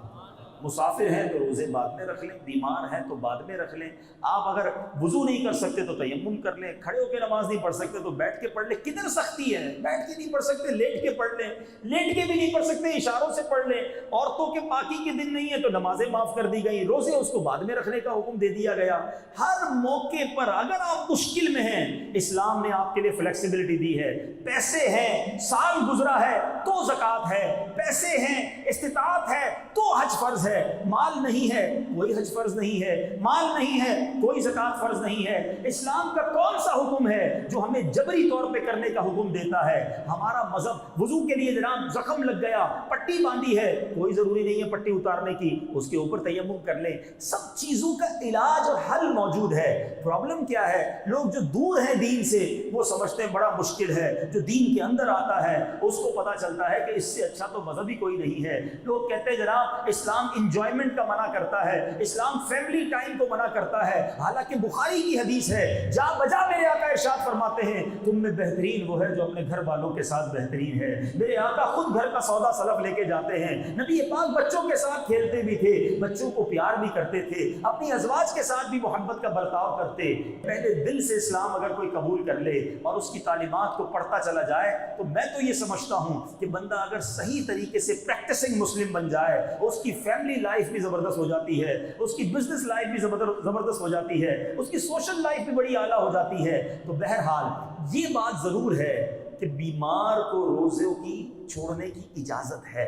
مسافر ہیں تو روزے بعد میں رکھ لیں، بیمار ہیں تو بعد میں رکھ لیں، آپ اگر وضو نہیں کر سکتے تو تیمم کر لیں، کھڑے ہو کے نماز نہیں پڑھ سکتے تو بیٹھ کے پڑھ لیں۔ کدھر سختی ہے؟ بیٹھ کے نہیں پڑھ سکتے لیٹ کے پڑھ لیں، لیٹ کے بھی نہیں پڑھ سکتے اشاروں سے پڑھ لیں۔ عورتوں کے پاکی کے دن نہیں ہے تو نمازیں معاف کر دی گئی، روزے اس کو بعد میں رکھنے کا حکم دے دیا گیا۔ ہر موقع پر اگر آپ مشکل میں ہیں، اسلام نے آپ کے لیے فلیکسیبلٹی دی ہے۔ پیسے ہیں، سال گزرا ہے تو زکوٰۃ ہے، پیسے ہیں، استطاعت ہے تو حج فرض ہے، مال نہیں ہے کوئی حج فرض نہیں ہے، مال نہیں ہے کوئی زکوٰۃ فرض نہیں ہے۔ اسلام کا کون سا حکم ہے جو ہمیں جبری طور پہ کرنے کا حکم دیتا ہے؟ ہمارا مذہب وضو کے لیے جناب زخم لگ گیا، پٹی باندھی ہے، کوئی ضروری نہیں ہے پٹی اتارنے کی، اس کے اوپر تیمم کر لیں۔ سب چیزوں کا علاج اور حل موجود ہے۔ پرابلم کیا ہے؟ لوگ جو دور ہیں دین سے وہ سمجھتے ہیں بڑا مشکل ہے، جو دین کے اندر آتا ہے اس کو پتا چلتا ہے کہ اس سے اچھا تو مذہب ہی کوئی نہیں ہے۔ لوگ کہتے ہیں جناب اسلام انجوائمنٹ کا منع کرتا ہے، اسلام فیملی ٹائم کو منع کرتا ہے، حالانکہ بخاری کی حدیث ہے، جا بجا میرے آقا ارشاد فرماتے ہیں تم میں بہترین وہ ہے جو اپنے گھر والوں کے ساتھ بہترین ہے۔ میرے آقا خود گھر کا سودا سلف لے کے جاتے ہیں، نبی پاک بچوں کے ساتھ کھیلتے بھی تھے، بچوں کو پیار بھی کرتے تھے، اپنی ازواج کے ساتھ بھی محبت کا برتاؤ کرتے۔ پہلے دل سے اسلام اگر کوئی قبول کر لے اور اس کی تعلیمات کو پڑھتا چلا جائے تو میں تو یہ سمجھتا ہوں کہ بندہ اگر صحیح طریقے سے پریکٹسنگ مسلم بن جائے، اس کی فیملی لائف بھی زبردست ہو جاتی ہے، اس کی بزنس لائف بھی زبردست ہو جاتی ہے، اس کی سوشل لائف بھی بڑی اعلیٰ ہو جاتی ہے۔ تو بہرحال یہ بات ضرور ہے کہ بیمار کو روزوں کی چھوڑنے کی اجازت ہے،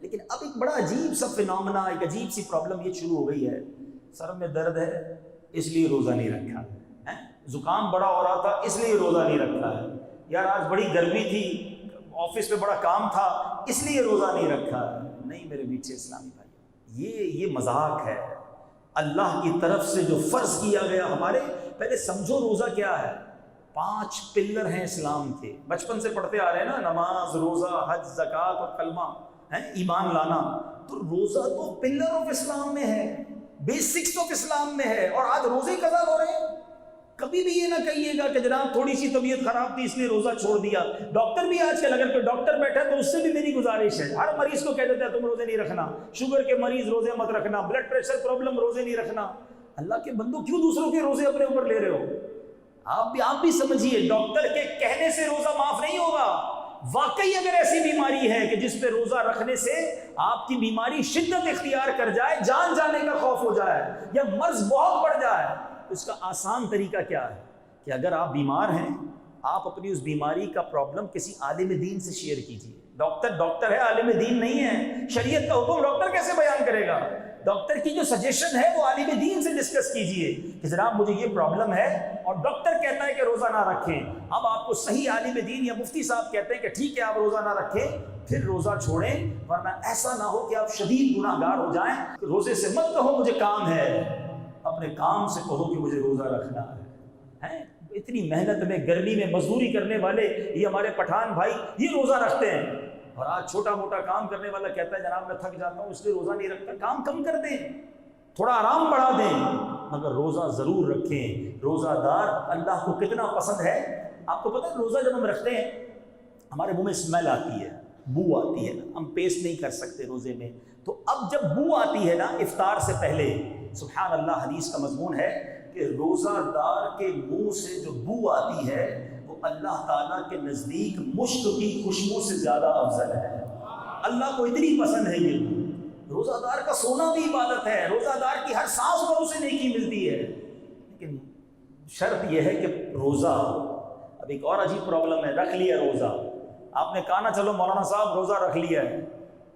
لیکن اب ایک بڑا عجیب سا فینومنا، ایک عجیب سی پرابلم یہ شروع ہو گئی ہے، سر میں درد ہے اس لیے روزہ نہیں رکھا، زکام بڑا ہو رہا تھا اس لیے روزہ نہیں رکھا ہے، یار آج بڑی گرمی تھی آفس میں بڑا کام تھا اس لیے روزہ نہیں رکھا ہے۔ نہیں میرے میٹھے اسلامی بھائی، یہ مذاق ہے۔ اللہ کی طرف سے جو فرض کیا گیا ہمارے، پہلے سمجھو روزہ کیا ہے۔ 5 پلر ہیں اسلام کے، بچپن سے پڑھتے آ رہے ہیں نا، نماز، روزہ، حج، زکوٰۃ اور کلمہ، ایمان لانا۔ تو روزہ تو پلر آف اسلام میں ہے، بیسکس آف اسلام میں ہے، اور آج روزے قضا ہو رہے ہیں۔ کبھی بھی یہ نہ کہیے گا کہ جناب تھوڑی سی طبیعت خراب تھی اس لیے روزہ چھوڑ دیا۔ ڈاکٹر بھی آج کل اگر کوئی ڈاکٹر بیٹھا ہے تو اس سے بھی میری گزارش ہے، ہر مریض کو کہہ دیتا ہے تم روزے نہیں رکھنا، شوگر کے مریض روزے مت رکھنا، بلڈ پریشر پرابلم روزے نہیں رکھنا۔ اللہ کے بندو کیوں دوسروں کے روزے اپنے اوپر لے رہے ہو؟ آپ بھی سمجھیے، ڈاکٹر کے کہنے سے روزہ معاف نہیں ہوگا۔ واقعی اگر ایسی بیماری ہے کہ جس پہ روزہ رکھنے سے آپ کی بیماری شدت اختیار کر جائے، جان جانے کا خوف ہو جائے یا مرض بہت بڑھ جائے، اس کا آسان طریقہ کیا ہے کہ اگر آپ بیمار ہیں، آپ اپنی اس بیماری کا پرابلم کسی عالم دین سے شیئر کیجیے۔ ڈاکٹر ہے، عالم دین نہیں ہے۔ شریعت کا حکم ڈاکٹر کیسے بیان کرے گا؟ ڈاکٹر کی جو سجیشن ہے وہ عالم دین سے ڈسکس کیجیے کہ جناب مجھے یہ پرابلم ہے اور ڈاکٹر کہتا ہے کہ روزہ نہ رکھیں۔ اب آپ کو صحیح عالم دین یا مفتی صاحب کہتے ہیں کہ ٹھیک ہے آپ روزہ نہ رکھیں، پھر روزہ چھوڑیں، ورنہ ایسا نہ ہو کہ آپ شدید گناہ گار ہو جائیں۔ روزے سے مت کہو مجھے کام ہے، اپنے کام سے کہو کہ مجھے روزہ رکھنا ہے۔ اتنی محنت میں گرمی میں مزدوری کرنے والے یہ ہمارے پٹھان بھائی یہ روزہ رکھتے ہیں، اور آج چھوٹا موٹا کام کرنے والا کہتا ہے جناب میں تھک جاتا ہوں اس لیے روزہ نہیں رکھتا۔ کام کم کر دیں، تھوڑا آرام بڑھا دیں، مگر روزہ ضرور رکھیں۔ روزہ دار اللہ کو کتنا پسند ہے آپ کو پتہ ہے؟ روزہ جب ہم رکھتے ہیں ہمارے منہ میں اسمیل آتی ہے، بو آتی ہے، ہم پیسٹ نہیں کر سکتے روزے میں، تو اب جب بو آتی ہے نا افطار سے پہلے، سبحان اللہ حدیث کا مضمون ہے کہ روزہ دار کے منہ سے جو بو آتی ہے وہ اللہ تعالیٰ کے نزدیک مشک کی خوشبو سے زیادہ افضل ہے۔ اللہ کو اتنی پسند ہے یہ بو۔ روزہ دار کا سونا بھی عبادت ہے، روزہ دار کی ہر سانس پر اسے نیکی ملتی ہے، لیکن شرط یہ ہے کہ روزہ ہو۔ اب ایک اور عجیب پرابلم ہے، رکھ لیا روزہ، آپ نے کہا نا چلو مولانا صاحب روزہ رکھ لیا ہے،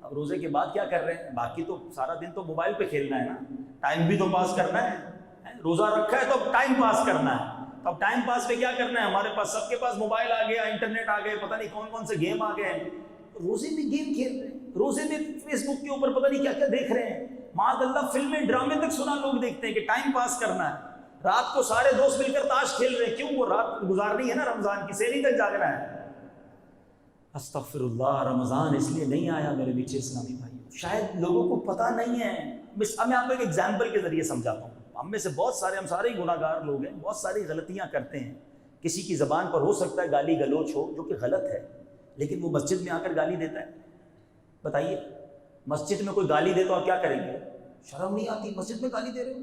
اب روزے کے بعد کیا کر رہے ہیں؟ باقی تو سارا دن تو موبائل پہ کھیلنا ہے نا، ٹائم بھی تو پاس کرنا ہے۔ روزہ رکھا ہے تو ٹائم پاس کرنا ہے، اب ٹائم پاس پہ کیا کرنا ہے؟ ہمارے پاس سب کے پاس موبائل آ گیا، انٹرنیٹ آ گئے، پتہ نہیں کون کون سے گیم آ گئے ہیں، روزے میں گیم کھیل رہے ہیں، روزے میں فیس بک کے اوپر پتہ نہیں کیا کیا دیکھ رہے ہیں، معاذ اللہ فلمیں ڈرامے تک سنا لوگ دیکھتے ہیں کہ ٹائم پاس کرنا ہے۔ رات کو سارے دوست مل کر تاش کھیل رہے ہیں، کیوں؟ وہ رات گزارنی ہے نا، رمضان کی سحری تک جاگنا ہے۔ استغفر اللہ، رمضان اس لیے نہیں آیا میرے میٹھے اسلامی بھائی، شاید لوگوں کو پتہ نہیں ہے۔ اب میں آپ کو ایک ایگزامپل کے ذریعے سمجھاتا ہوں۔ ہم میں سے بہت سارے، ہم سارے ہی گناہ گار لوگ ہیں، بہت ساری غلطیاں کرتے ہیں۔ کسی کی زبان پر ہو سکتا ہے گالی گلوچ ہو جو کہ غلط ہے، لیکن وہ مسجد میں آ کر گالی دیتا ہے۔ بتائیے مسجد میں کوئی گالی دے تو آپ کیا کریں گے؟ شرم نہیں آتی؟ مسجد میں گالی دے رہے ہو۔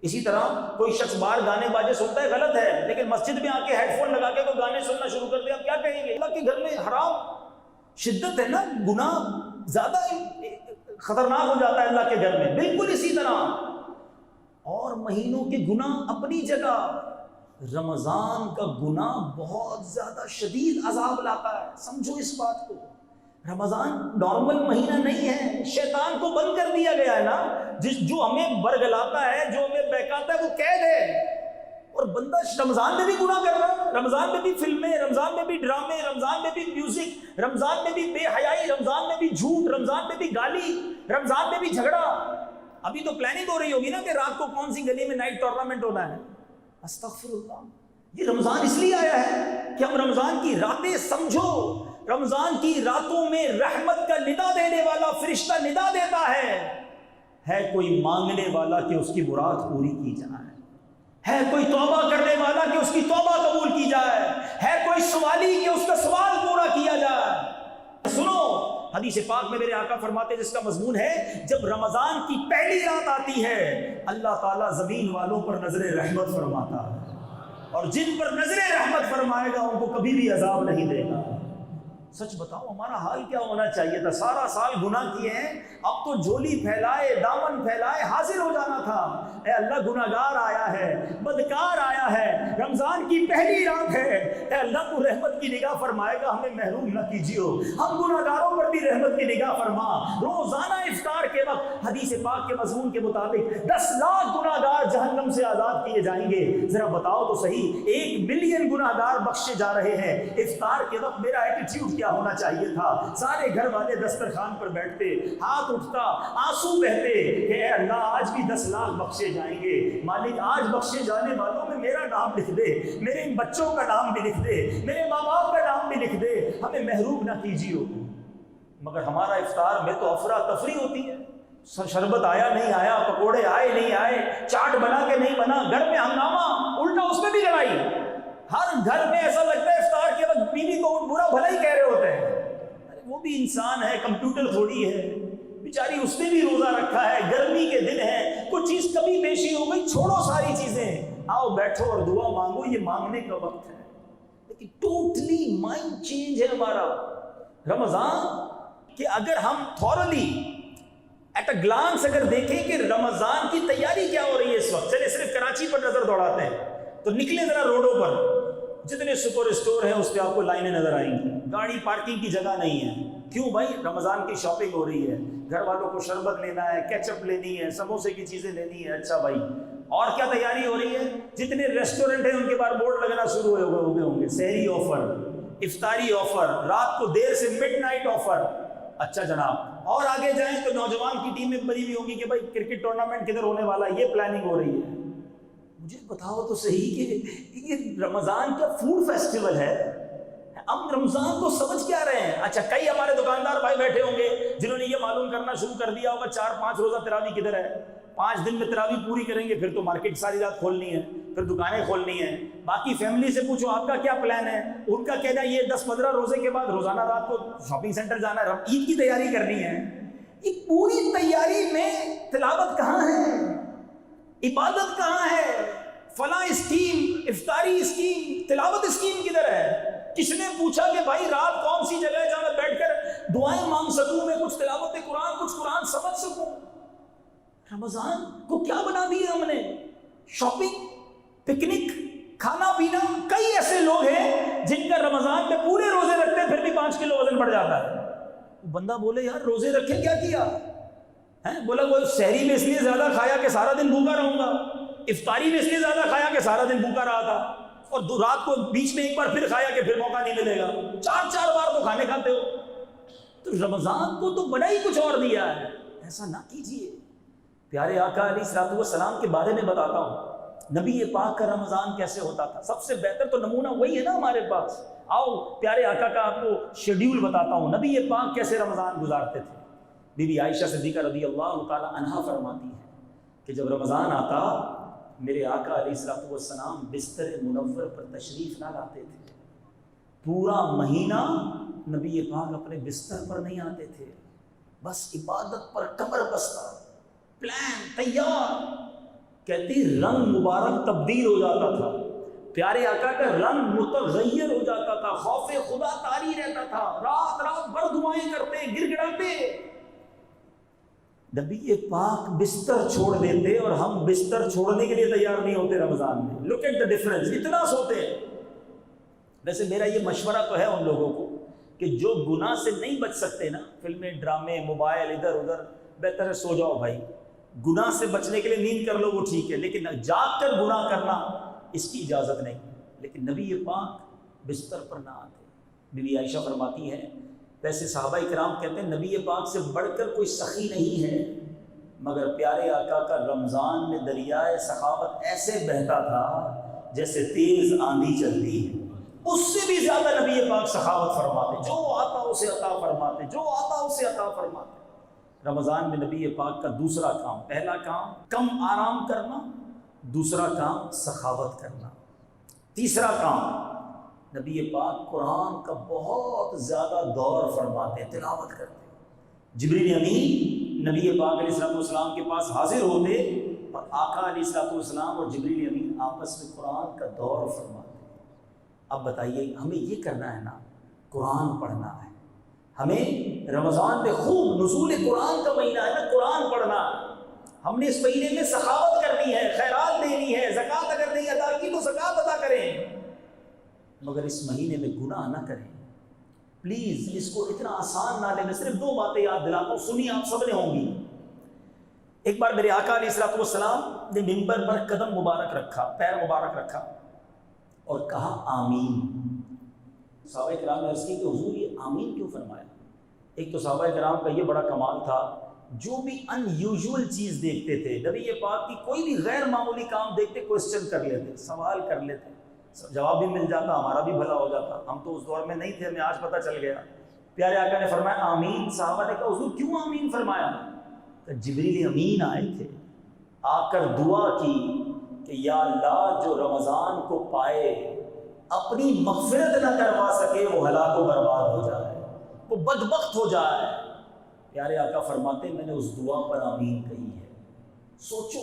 اسی طرح کوئی شخص باہر گانے باجے سنتا ہے، غلط ہے، لیکن مسجد میں آ کے ہیڈ فون لگا کے کوئی گانے سننا شروع کر دے، آپ کیا کہیں گے؟ اللہ کے گھر میں حرام، شدت ہے نا، گناہ زیادہ خطرناک ہو جاتا ہے اللہ کے گھر میں۔ بالکل اسی طرح اور مہینوں کے گناہ اپنی جگہ، رمضان کا گناہ بہت زیادہ شدید عذاب لاتا ہے، سمجھو اس بات کو۔ رمضان نارمل مہینہ نہیں ہے، شیطان کو بند کر دیا گیا ہے نا، جو ہمیں برگلاتا ہے، جو ہمیں بہکاتا ہے وہ قید ہے، اور بندہ رمضان میں بھی گناہ کر رہا ہے، رمضان میں بھی فلمیں، رمضان میں بھی ڈرامے، رمضان میں بھی میوزک، رمضان میں بھی بے حیائی، رمضان میں بھی جھوٹ، رمضان میں بھی گالی، رمضان میں بھی جھگڑا۔ ابھی تو پلاننگ ہو رہی ہوگی نا کہ رات کو کون سی گلی میں نائٹ ٹورنامنٹ ہونا ہے۔ استغفر اللہ، یہ رمضان اس لیے آیا ہے کہ ہم رمضان کی راتیں سمجھو، رمضان کی راتوں میں رحمت کا ندا دینے والا فرشتہ ندا دیتا ہے کوئی مانگنے والا کہ اس کی مراد پوری کی جائے، ہے کوئی توبہ کرنے والا کہ اس کی توبہ قبول کی جائے، ہے کوئی سوالی کہ اس کا سوال پورا کیا جائے۔ سنو حدیث پاک میں میرے آقا فرماتے جس کا مضمون ہے، جب رمضان کی پہلی رات آتی ہے اللہ تعالیٰ زمین والوں پر نظر رحمت فرماتا ہے، اور جن پر نظر رحمت فرمائے گا ان کو کبھی بھی عذاب نہیں دے گا۔ سچ بتاؤ ہمارا حال کیا ہونا چاہیے تھا؟ سارا سال گناہ کیے ہیں، اب تو جھولی پھیلائے، دامن پھیلائے حاضر ہو جانا تھا۔ اے اللہ گناہگار آیا ہے، بدکار آیا ہے، رمضان کی پہلی رات ہے، اے اللہ تو رحمت کی نگاہ فرمائے گا، ہمیں محروم نہ کیجیو، ہم گناہگاروں پر بھی رحمت کی نگاہ فرما۔ روزانہ افطار کے وقت حدیث پاک کے مضمون کے مطابق 10 لاکھ گناہگار جہنم سے آزاد کیے جائیں گے۔ ذرا بتاؤ تو صحیح، 1 ملین گناہگار بخشے جا رہے ہیں۔ افطار کے وقت میرا ایٹیٹیوڈ کیا ہونا چاہیے تھا؟ سارے گھر والے دسترخوان پر بیٹھتے، ہاتھ اٹھتا، آنسو بہتے کہ اے اللہ آج بھی 10 لاکھ بخشے جائیں گے، مالک آج بخشے جانے والوں میں میرا نام لکھ دے، میرے ان بچوں کا نام بھی لکھ دے، میرے ماں باپ کا نام بھی لکھ دے، ہمیں محروم نہ کیجیے۔ مگر ہمارا افطار میں تو افراتفری ہوتی ہے، شربت آیا نہیں آیا، پکوڑے آئے نہیں آئے، چاٹ بنا کے نہیں بنا، گھر میں ہنگامہ، الٹا اس میں بھی لڑائی۔ ہر گھر میں ایسا لگتا ہے افطار کے وقت بیوی کو برا بھلا ہی کہہ رہے ہوتے ہیں۔ ارے وہ بھی انسان ہے، کمپیوٹر تھوڑی ہے بیچاری، اس نے بھی روزہ رکھا ہے، گرمی کے دن ہے، کچھ چیز کمی بیشی ہو گئی، چھوڑو ساری چیزیں، آؤ بیٹھو اور دعا مانگو، یہ مانگنے کا وقت ہے۔ لیکن ٹوٹلی مائنڈ چینج ہے ہمارا۔ رمضان کہ اگر ہم تھورلی ایٹ اے گلانس اگر دیکھیں کہ رمضان کی تیاری کیا ہو رہی ہے اس وقت، چلے صرف کراچی پر نظر دوڑاتے ہیں تو نکلے ذرا روڈوں پر، جتنے سپر اسٹور ہیں اس پہ آپ کو لائنیں نظر آئیں گی، گاڑی پارکنگ کی جگہ نہیں ہے۔ کیوں بھائی؟ رمضان کی شاپنگ ہو رہی ہے، گھر والوں کو شربت لینا ہے، کیچپ لینی ہے، سموسے کی چیزیں لینی ہے۔ اچھا بھائی، اور کیا تیاری ہو رہی ہے؟ جتنے ریسٹورنٹ ہیں ان کے بعد بورڈ لگنا شروع ہوئے ہوں گے، سحری آفر، افطاری آفر، رات کو دیر سے مڈ نائٹ آفر۔ اچھا جناب، اور آگے جائیں تو نوجوان کی ٹیمیں بنی ہوئی ہوں گی کہ بھائی کرکٹ ٹورنامنٹ کدھر ہونے والا ہے، یہ پلاننگ ہو رہی ہے۔ مجھے بتاؤ تو صحیح کہ یہ رمضان کا فوڈ فیسٹیول ہے، ہم رمضان کو سمجھ کیا رہے ہیں؟ اچھا، کئی ہمارے دکاندار بھائی بیٹھے ہوں گے جنہوں نے یہ معلوم کرنا شروع کر دیا ہوگا 4-5 روزہ تراویح کدھر ہے، 5 دن میں تراویح پوری کریں گے پھر تو مارکیٹ ساری رات کھولنی ہے، پھر دکانیں کھولنی ہیں۔ باقی فیملی سے پوچھو آپ کا کیا پلان ہے، ان کا کہنا یہ 10-15 روزے کے بعد روزانہ رات کو شاپنگ سینٹر جانا ہے، عید کی تیاری کرنی ہے۔ یہ پوری تیاری میں تلاوت کہاں ہے؟ عبادت کہاں ہے؟ فلاں اسکیم، افطاری اسکیم، تلاوت اسکیم کدھر ہے؟ کس نے پوچھا کہ بھائی رات کون سی جگہ ہے جہاں میں بیٹھ کر دعائیں مانگ سکوں، میں کچھ تلاوت قرآن، کچھ قرآن سمجھ سکوں؟ رمضان کو کیا بنا دیا ہم نے؟ شاپنگ، پکنک، کھانا پینا۔ کئی ایسے لوگ ہیں جن کا رمضان میں پورے روزے رکھتے ہیں پھر بھی 5 کلو وزن بڑھ جاتا ہے۔ بندہ بولے یار روزے رکھے کیا ہے؟ بولا وہ سحری میں اس لیے زیادہ کھایا کہ سارا دن بھوکا رہوں گا، افطاری میں اس لیے زیادہ کھایا کہ سارا دن بھوکا رہا تھا، اور رات کو بیچ میں ایک بار پھر کھایا کہ پھر موقع نہیں ملے گا، 4 بار تو کھانے کھاتے ہو۔ تو رمضان کو تو بڑا ہی کچھ اور دیا ہے، ایسا نہ کیجیے۔ پیارے آقا علیہ الصلوۃ والسلام کے بارے میں بتاتا ہوں، نبی پاک کا رمضان کیسے ہوتا تھا۔ سب سے بہتر تو نمونہ وہی ہے نا ہمارے پاس۔ آؤ پیارے آقا کا آپ کو شیڈیول بتاتا ہوں، نبی پاک کیسے رمضان گزارتے تھے۔ بی بی عائشہ صدیقہ رضی اللہ تعالی عنہا فرماتی ہے کہ جب رمضان آتا میرے آقا علیہ الصلوۃ والسلام بستر منور پر تشریف نہ لاتے تھے، پورا مہینہ نبی پاک اپنے بستر پر نہیں آتے تھے، بس عبادت پر کمر بستہ، پلان تیار۔ کہتی رنگ مبارک تبدیل ہو جاتا تھا، پیارے آقا کا رنگ متغیر ہو جاتا تھا، خوف خدا طاری رہتا تھا، رات بھر دعائیں کرتے، گر گڑاتے۔ نبی پاک بستر چھوڑ دیتے اور ہم بستر چھوڑنے کے لیے تیار نہیں ہوتے رمضان میں۔ لک ایٹ دا ڈفرنس، اتنا سوتے ہیں۔ ویسے میرا یہ مشورہ تو ہے ان لوگوں کو کہ جو گناہ سے نہیں بچ سکتے نا، فلمیں، ڈرامے، موبائل، ادھر ادھر، بہتر ہے سو جاؤ بھائی۔ گناہ سے بچنے کے لیے نیند کر لو وہ ٹھیک ہے، لیکن جاگ کر گناہ کرنا اس کی اجازت نہیں۔ لیکن نبی پاک بستر پر نہ آتے۔ بی بی عائشہ فرماتی ہے، ویسے صحابہ کرام کہتے ہیں نبی پاک سے بڑھ کر کوئی سخی نہیں ہے، مگر پیارے آقا کا رمضان میں دریائے سخاوت ایسے بہتا تھا جیسے تیز آندھی چلتی ہے، اس سے بھی زیادہ نبی پاک سخاوت فرماتے، جو آتا اسے عطا فرماتے، جو آتا اسے عطا فرماتے۔ رمضان میں نبی پاک کا دوسرا کام، پہلا کام کم آرام کرنا، دوسرا کام سخاوت کرنا، تیسرا کام نبی پاک قرآن کا بہت زیادہ دور فرماتے، تلاوت کرتے۔ جبریل امین نبی پاک علیہ الصلوۃ والسلام کے پاس حاضر ہوتے اور آقا علیہ الصلوۃ والسلام اور جبریل امین آپس میں قرآن کا دور فرماتے۔ اب بتائیے ہمیں یہ کرنا ہے نا، قرآن پڑھنا ہے، ہمیں رمضان میں خوب نزول قرآن کا مہینہ ہے نا، قرآن پڑھنا ہے۔ ہم نے اس مہینے میں سخاوت کرنی ہے، خیرات دینی ہے، زکوٰۃ اگر نہیں ادا کی تو زکوٰۃ ادا کریں، مگر اس مہینے میں گناہ نہ کریں۔ پلیز اس کو اتنا آسان نہ لیں۔ میں صرف 2 باتیں یاد دلاتا ہوں، سنی آپ سب نے ہوں گی۔ ایک بار میرے آقا علیہ الصلوۃ والسلام نے منبر پر قدم مبارک رکھا، پیر مبارک رکھا اور کہا آمین۔ صحابہ کرام نے عرض کی کہ حضور یہ آمین کیوں فرمایا؟ ایک تو صحابہ کرام کا یہ بڑا کمال تھا، جو بھی ان یوزول چیز دیکھتے تھے، نبی پاک کی کوئی بھی غیر معمولی کام دیکھتے کوسچن کر لیتے، سوال کر لیتے، جواب بھی مل جاتا، ہمارا بھی بھلا ہو جاتا۔ ہم تو اس دور میں نہیں تھے، ہمیں آج پتہ چل گیا۔ پیارے آقا نے فرمایا آمین۔ صحابہ نے کہا حضور کیوں آمین فرمایا؟ کہ جبریل امین آئے تھے، آ کر دعا کی کہ یا اللہ جو رمضان کو پائے اپنی مغفرت نہ کروا سکے وہ ہلاک و برباد ہو جائے، وہ بدبخت ہو جائے۔ پیارے آقا فرماتے ہیں میں نے اس دعا پر آمین کہی ہے۔ سوچو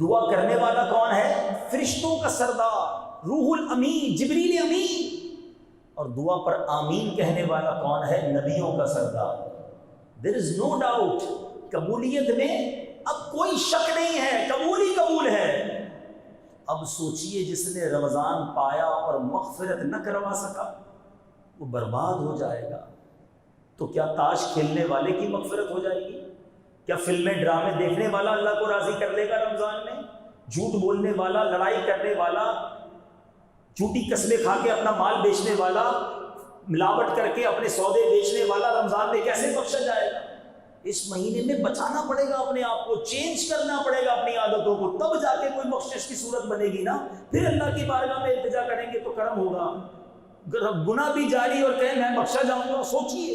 دعا کرنے والا کون ہے؟ فرشتوں کا سردار روح الامین جبریل امین، اور دعا پر آمین کہنے والا کون ہے؟ نبیوں کا سردار۔ There is no doubt، قبولیت میں اب کوئی شک نہیں ہے، قبول ہی قبول ہے۔ اب سوچئے جس نے رمضان پایا اور مغفرت نہ کروا سکا وہ برباد ہو جائے گا، تو کیا تاش کھیلنے والے کی مغفرت ہو جائے گی؟ کیا فلمیں ڈرامے دیکھنے والا اللہ کو راضی کر لے گا رمضان میں؟ جھوٹ بولنے والا، لڑائی کرنے والا، جھوٹی قسمیں کھا کے اپنا مال بیچنے والا، ملاوٹ کر کے اپنے سودے بیچنے والا رمضان میں کیسے بخشا جائے گا؟ اس مہینے میں بچانا پڑے گا اپنے آپ کو، چینج کرنا پڑے گا اپنی عادتوں کو، تب جا کے کوئی بخشش کی صورت بنے گی نا۔ پھر اللہ کی بارگاہ میں التجا کریں گے تو کرم ہوگا۔ گناہ بھی جاری اور کہیں میں بخشا جاؤں گا، سوچیے۔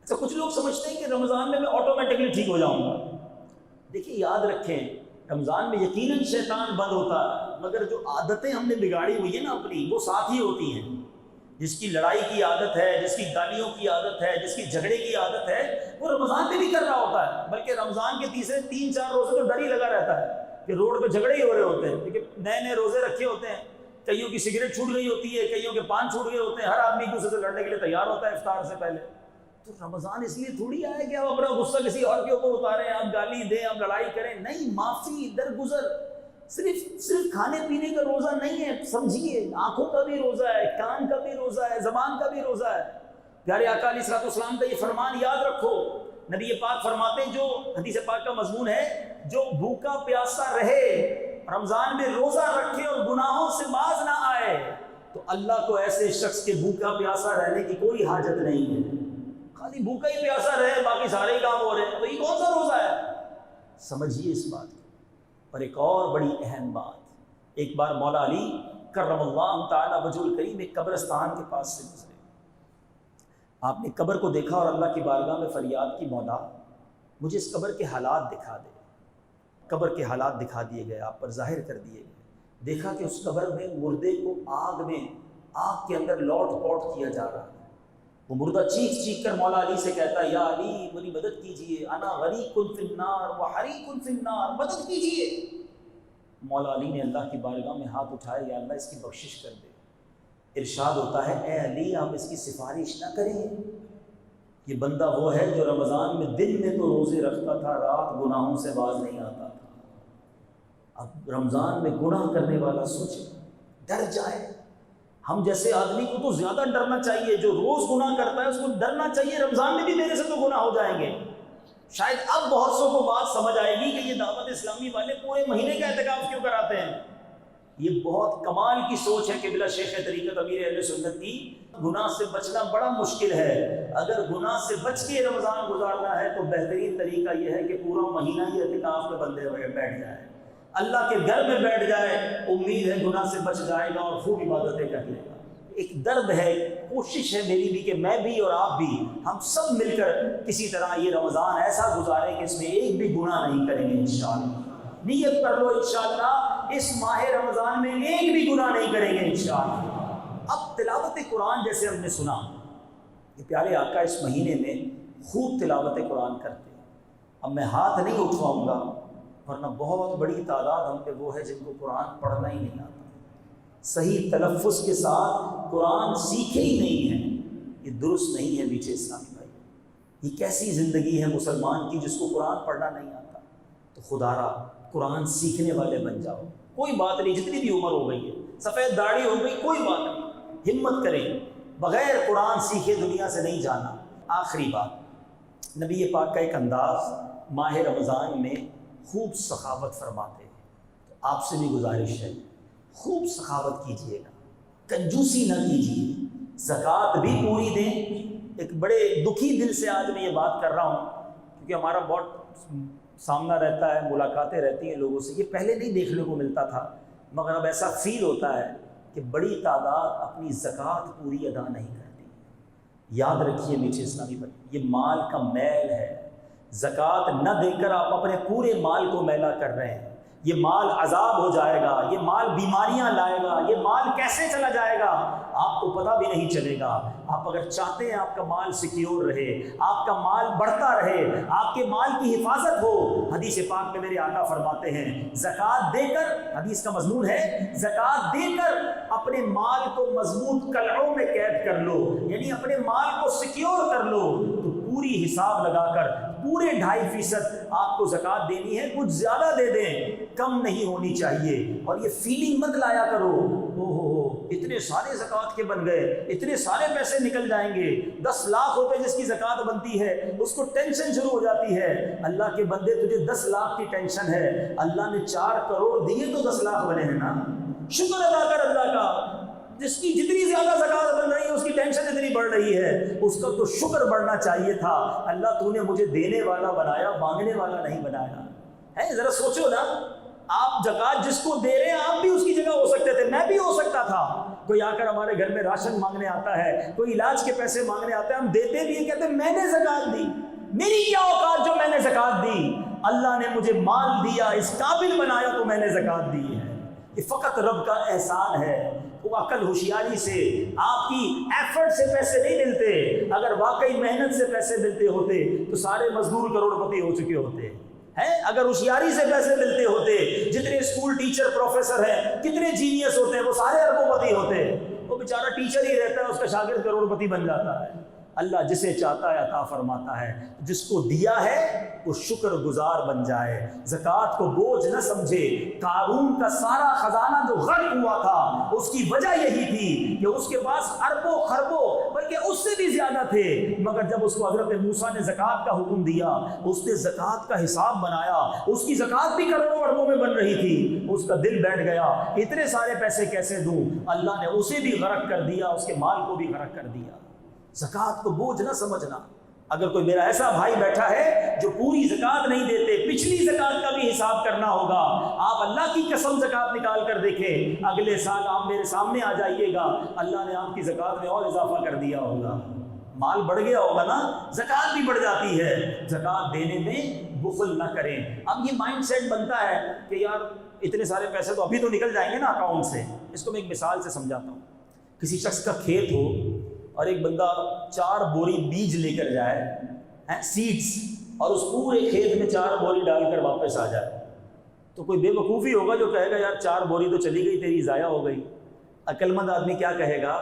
اچھا کچھ لوگ سمجھتے ہیں کہ رمضان میں آٹومیٹکلی ٹھیک ہو جاؤں گا۔ دیکھیے یاد رکھیں رمضان میں یقیناً شیطان بند ہوتا ہے، مگر جو عادتیں ہم نے بگاڑی ہوئی ہیں نا اپنی، وہ ساتھ ہی ہوتی ہیں۔ جس کی لڑائی کی عادت ہے، جس کی گالیوں کی عادت ہے، جس کی جھگڑے کی عادت ہے، وہ رمضان میں بھی کر رہا ہوتا ہے، بلکہ رمضان کے تیسرے 3-4 روزے تو ڈر ہی لگا رہتا ہے کہ روڈ پہ جھگڑے ہی ہو رہے ہوتے ہیں، کیونکہ نئے نئے روزے رکھے ہوتے ہیں، کئیوں کی سگریٹ چھوٹ گئی ہوتی ہے، کئیوں کے پان چھوٹ گئے ہوتے ہیں، ہر آدمی دوسرے سے لڑنے کے لیے تیار ہوتا ہے افطار سے پہلے۔ تو رمضان اس لیے تھوڑی آیا کہ آپ اپنا غصہ کسی اور کے اوپر اتاریں، آپ گالی دیں، آپ لڑائی کریں، نہیں، معافی درگزر۔ صرف کھانے پینے کا روزہ نہیں ہے، سمجھیے آنکھوں کا بھی روزہ ہے، کان کا بھی روزہ ہے، زبان کا بھی روزہ ہے۔ پیارے آقا علیہ الصلوۃ والسلام کا یہ فرمان یاد رکھو، نبی پاک فرماتے ہیں، جو حدیث پاک کا مضمون ہے، جو بھوکا پیاسا رہے، رمضان میں روزہ رکھے اور گناہوں سے باز نہ آئے، تو اللہ کو ایسے شخص کے بھوکا پیاسا رہنے کی کوئی حاجت نہیں ہے۔ خالی بھوکا ہی پیاسا رہے، باقی سارے ہی کام ہو رہے ہیں، تو یہ کون سا روزہ ہے؟ سمجھیے اس بات کو۔ اور ایک اور بڑی اہم بات، ایک بار مولا علی کرم اللہ تعالی وجہ الکریم ایک قبرستان کے پاس سے گزرے، آپ نے قبر کو دیکھا اور اللہ کی بارگاہ میں فریاد کی، مولا مجھے اس قبر کے حالات دکھا دے۔ قبر کے حالات دکھا دیے گئے، آپ پر ظاہر کر دیے گئے۔ دیکھا کہ اس قبر میں مردے کو آگ کے اندر لوٹ پوٹ کیا جا رہا ہے۔ وہ مردہ چیخ چیخ کر مولا علی سے کہتا ہے، یا علی میری مدد کیجئے، انا غریق فی النار وحریق فی النار، مدد کیجئے۔ مولا علی نے اللہ کی بارگاہ میں ہاتھ اٹھائے، یا اللہ اس کی بخشش کر دے۔ ارشاد ہوتا ہے، اے علی آپ اس کی سفارش نہ کریں، یہ بندہ وہ ہے جو رمضان میں دن میں تو روزے رکھتا تھا، رات گناہوں سے باز نہیں آتا تھا۔ اب رمضان میں گناہ کرنے والا سوچے، ڈر جائے۔ ہم جیسے آدمی کو تو زیادہ ڈرنا چاہیے، جو روز گناہ کرتا ہے اس کو ڈرنا چاہیے رمضان میں بھی میرے سے تو گناہ ہو جائیں گے۔ شاید اب بہت سو کو بات سمجھ آئے گی کہ یہ دعوت اسلامی والے پورے مہینے کا اعتکاف کیوں کراتے ہیں۔ یہ بہت کمال کی سوچ ہے کہ بلا شیخ طریقت امیر اہل سنت کی، گناہ سے بچنا بڑا مشکل ہے۔ اگر گناہ سے بچ کے رمضان گزارنا ہے تو بہترین طریقہ یہ ہے کہ پورا مہینہ ہی اعتکاف میں بندے ہوئے بیٹھ جائے، اللہ کے گھر میں بیٹھ جائے، امید ہے گناہ سے بچ جائے گا اور خوب عبادتیں کر لے گا۔ ایک درد ہے، کوشش ہے میری بھی کہ میں بھی اور آپ بھی، ہم سب مل کر کسی طرح یہ رمضان ایسا گزاریں کہ اس میں ایک بھی گناہ نہیں کریں گے انشاءاللہ۔ نیت کر لو انشاءاللہ اس ماہ رمضان میں ایک بھی گناہ نہیں کریں گے انشاءاللہ۔ اب تلاوت قرآن جیسے ہم نے سنا کہ پیارے آقا اس مہینے میں خوب تلاوت قرآن کرتے ہیں۔ اب میں ہاتھ نہیں اٹھواؤں گا ورنہ بہت بڑی تعداد ہم پہ وہ ہے جن کو قرآن پڑھنا ہی نہیں آتا، صحیح تلفظ کے ساتھ قرآن سیکھے ہی نہیں ہیں۔ یہ درست نہیں ہے میٹھے اسلامی بھائی، یہ کیسی زندگی ہے مسلمان کی جس کو قرآن پڑھنا نہیں آتا؟ تو خدا را قرآن سیکھنے والے بن جاؤ، کوئی بات نہیں، جتنی بھی عمر ہو گئی ہے، سفید داڑھی ہو گئی، کوئی بات نہیں، ہمت کریں، بغیر قرآن سیکھے دنیا سے نہیں جانا۔ آخری بات، نبی پاک کا ایک انداز ماہ رمضان میں خوب سخاوت فرماتے ہیں، تو آپ سے بھی گزارش ہے خوب سخاوت کیجیے گا، کنجوسی نہ کیجیے، زکوٰۃ بھی پوری دیں۔ ایک بڑے دکھی دل سے آج میں یہ بات کر رہا ہوں کیونکہ ہمارا بہت سامنا رہتا ہے، ملاقاتیں رہتی ہیں لوگوں سے، یہ پہلے نہیں دیکھنے کو ملتا تھا مگر اب ایسا فیل ہوتا ہے کہ بڑی تعداد اپنی زکوٰۃ پوری ادا نہیں کرتی۔ یاد رکھیے میٹھے اسلامی بھائی، یہ مال کا میل ہے، زکوٰۃ نہ دے کر آپ اپنے پورے مال کو میلا کر رہے ہیں، یہ مال عذاب ہو جائے گا، یہ مال بیماریاں لائے گا، یہ مال کیسے چلا جائے گا آپ کو پتہ بھی نہیں چلے گا۔ آپ اگر چاہتے ہیں آپ کا مال سیکیور رہے، آپ کا مال بڑھتا رہے، آپ کے مال کی حفاظت ہو، حدیث پاک میں میرے آقا فرماتے ہیں زکوٰۃ دے کر، حدیث کا مضمون ہے زکوٰۃ دے کر اپنے مال کو مضبوط قلعوں میں قید کر لو، یعنی اپنے مال کو سیکیور کر لو، تو پوری حساب لگا کر پورے 2.5% آپ کو زکوٰۃ دینی ہے، کچھ زیادہ دے دیں، کم نہیں ہونی چاہیے۔ اور یہ فیلنگ مت لایا کرو اتنے سارے زکوٰۃ کے بن گئے، اتنے سارے پیسے نکل جائیں گے، 10 لاکھ روپے جس کی زکوٰۃ بنتی ہے اس کو ٹینشن شروع ہو جاتی ہے۔ اللہ کے بندے تجھے 10 لاکھ کی ٹینشن ہے، اللہ نے 4 کروڑ دیے تو 10 لاکھ بنے ہیں نا، شکر ادا کر اللہ کا۔ جس کی جتنی زیادہ زکوٰۃ بن رہی ہے اس کی ٹینشن اتنی بڑھ رہی ہے، اس کا تو شکر بڑھنا چاہیے تھا۔ اللہ تو نے مجھے دینے والا بنایا، مانگنے والا نہیں بنایا ہے۔ ذرا سوچو نا، آپ زکوٰۃ جس کو دے رہے ہیں آپ بھی اس کی جگہ ہو سکتے تھے، میں بھی ہو سکتا تھا۔ کوئی آ کر ہمارے گھر میں راشن مانگنے آتا ہے، کوئی علاج کے پیسے مانگنے آتا ہے، ہم دیتے بھی ہیں، کہتے ہیں میں نے زکوٰۃ دی، میری کیا اوقات جو میں نے زکوٰۃ دی، اللہ نے مجھے مال دیا، اس قابل بنایا تو میں نے زکوٰۃ دی ہے۔ یہ فقط رب کا احسان ہے۔ وہ عقل ہوشیاری سے، آپ کی ایفرٹ سے پیسے نہیں ملتے، اگر واقعی محنت سے پیسے ملتے ہوتے تو سارے مزدور کروڑپتی ہو چکے ہوتے ہیں۔ اگر ہوشیاری سے پیسے ملتے ہوتے، جتنے اسکول ٹیچر پروفیسر ہیں، کتنے جینیس ہوتے ہیں، وہ سارے اربوں پتی ہوتے۔ وہ بیچارہ ٹیچر ہی رہتا ہے، اس کا شاگرد کروڑپتی بن جاتا ہے۔ اللہ جسے چاہتا ہے عطا فرماتا ہے، جس کو دیا ہے وہ شکر گزار بن جائے، زکوٰۃ کو بوجھ نہ سمجھے۔ قارون کا سارا خزانہ جو غرق ہوا تھا اس کی وجہ یہی تھی کہ اس کے پاس اربوں خربوں بلکہ اس سے بھی زیادہ تھے، مگر جب اس کو حضرت موسیٰ نے زکوٰۃ کا حکم دیا، اس نے زکوٰۃ کا حساب بنایا، اس کی زکوٰۃ بھی کروڑوں اربوں میں بن رہی تھی، اس کا دل بیٹھ گیا اتنے سارے پیسے کیسے دوں، اللہ نے اسے بھی غرق کر دیا، اس کے مال کو بھی غرق کر دیا۔ زکوٰۃ کو بوجھ نہ سمجھنا۔ اگر کوئی میرا ایسا بھائی بیٹھا ہے جو پوری زکوٰۃ نہیں دیتے، پچھلی زکوٰۃ کا بھی حساب کرنا ہوگا۔ آپ اللہ کی قسم زکوٰۃ نکال کر دیکھیں، اگلے سال آپ میرے سامنے آ جائیے گا، اللہ نے آپ کی زکوٰۃ میں اور اضافہ کر دیا ہوگا، مال بڑھ گیا ہوگا نا، زکوٰۃ بھی بڑھ جاتی ہے۔ زکوٰۃ دینے میں بخل نہ کریں۔ اب یہ مائنڈ سیٹ بنتا ہے کہ یار اتنے سارے پیسے تو ابھی تو نکل جائیں گے نا اکاؤنٹ سے۔ اس کو میں ایک مثال سے سمجھاتا ہوں۔ کسی شخص کا کھیت ہو اور ایک بندہ 4 بوری بیج لے کر جائے، سیڈز، اور اس پورے کھیت میں 4 بوری ڈال کر واپس آ جائے، تو کوئی بے وقوفی ہوگا جو کہے گا یار 4 بوری تو چلی گئی تیری، ضائع ہو گئی۔ عقل مند آدمی کیا کہے گا،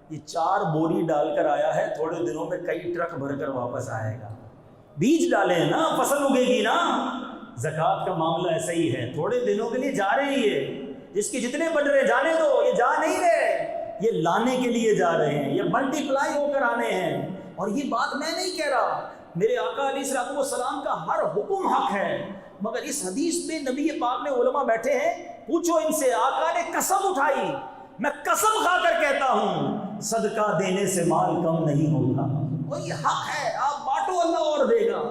یہ 4 بوری ڈال کر آیا ہے، تھوڑے دنوں میں کئی ٹرک بھر کر واپس آئے گا۔ بیج ڈالے ہیں نا، فصل اگے گی نا۔ زکوٰۃ کا معاملہ ایسا ہی ہے، تھوڑے دنوں کے لیے جا رہے ہیں، یہ جس کے جتنے بن رہے جانے دو، یہ جا نہیں رہے، یہ لانے کے لیے جا رہے ہیں، یہ ملٹی پلائی ہو کر آنے ہیں۔ اور یہ بات میں نہیں کہہ رہا، میرے آقا علیہ الصلوۃ والسلام کا ہر حکم حق ہے، مگر اس حدیث میں نبی پاک نے علماء بیٹھے ہیں، پوچھو ان سے، آقا نے قسم اٹھائی، میں قسم کھا کر کہتا ہوں صدقہ دینے سے مال کم نہیں ہوتا، اور یہ حق ہے، آپ بانٹو اللہ اور دے گا،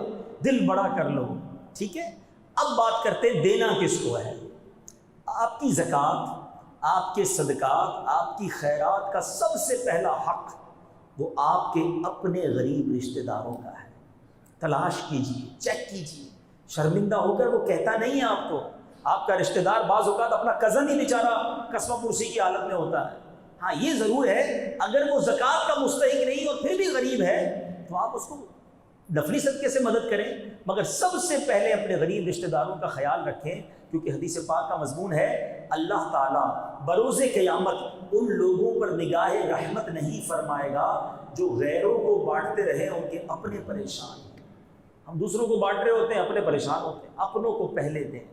دل بڑا کر لو، ٹھیک ہے۔ اب بات کرتے ہیں دینا کس کو ہے۔ آپ کی زکوٰۃ، آپ کے صدقات، آپ کی خیرات کا سب سے پہلا حق وہ آپ کے اپنے غریب رشتہ داروں کا ہے۔ تلاش کیجیے، چیک کیجیے، شرمندہ ہو کر وہ کہتا نہیں ہے آپ کو۔ آپ کا رشتہ دار بعض اوقات اپنا کزن ہی بیچارہ قصبہ پرسی کی حالت میں ہوتا ہے۔ ہاں یہ ضرور ہے، اگر وہ زکوٰۃ کا مستحق نہیں اور پھر بھی غریب ہے تو آپ اس کو نفلی صدقے سے مدد کریں، مگر سب سے پہلے اپنے غریب رشتہ داروں کا خیال رکھیں، کیونکہ حدیث پاک کا مضمون ہے اللہ تعالیٰ بروز قیامت ان لوگوں پر نگاہ رحمت نہیں فرمائے گا جو غیروں کو بانٹتے رہے ان کے اپنے پریشان۔ ہم دوسروں کو بانٹ رہے ہوتے ہیں، اپنے پریشان ہوتے ہیں، اپنوں کو پہلے دیں،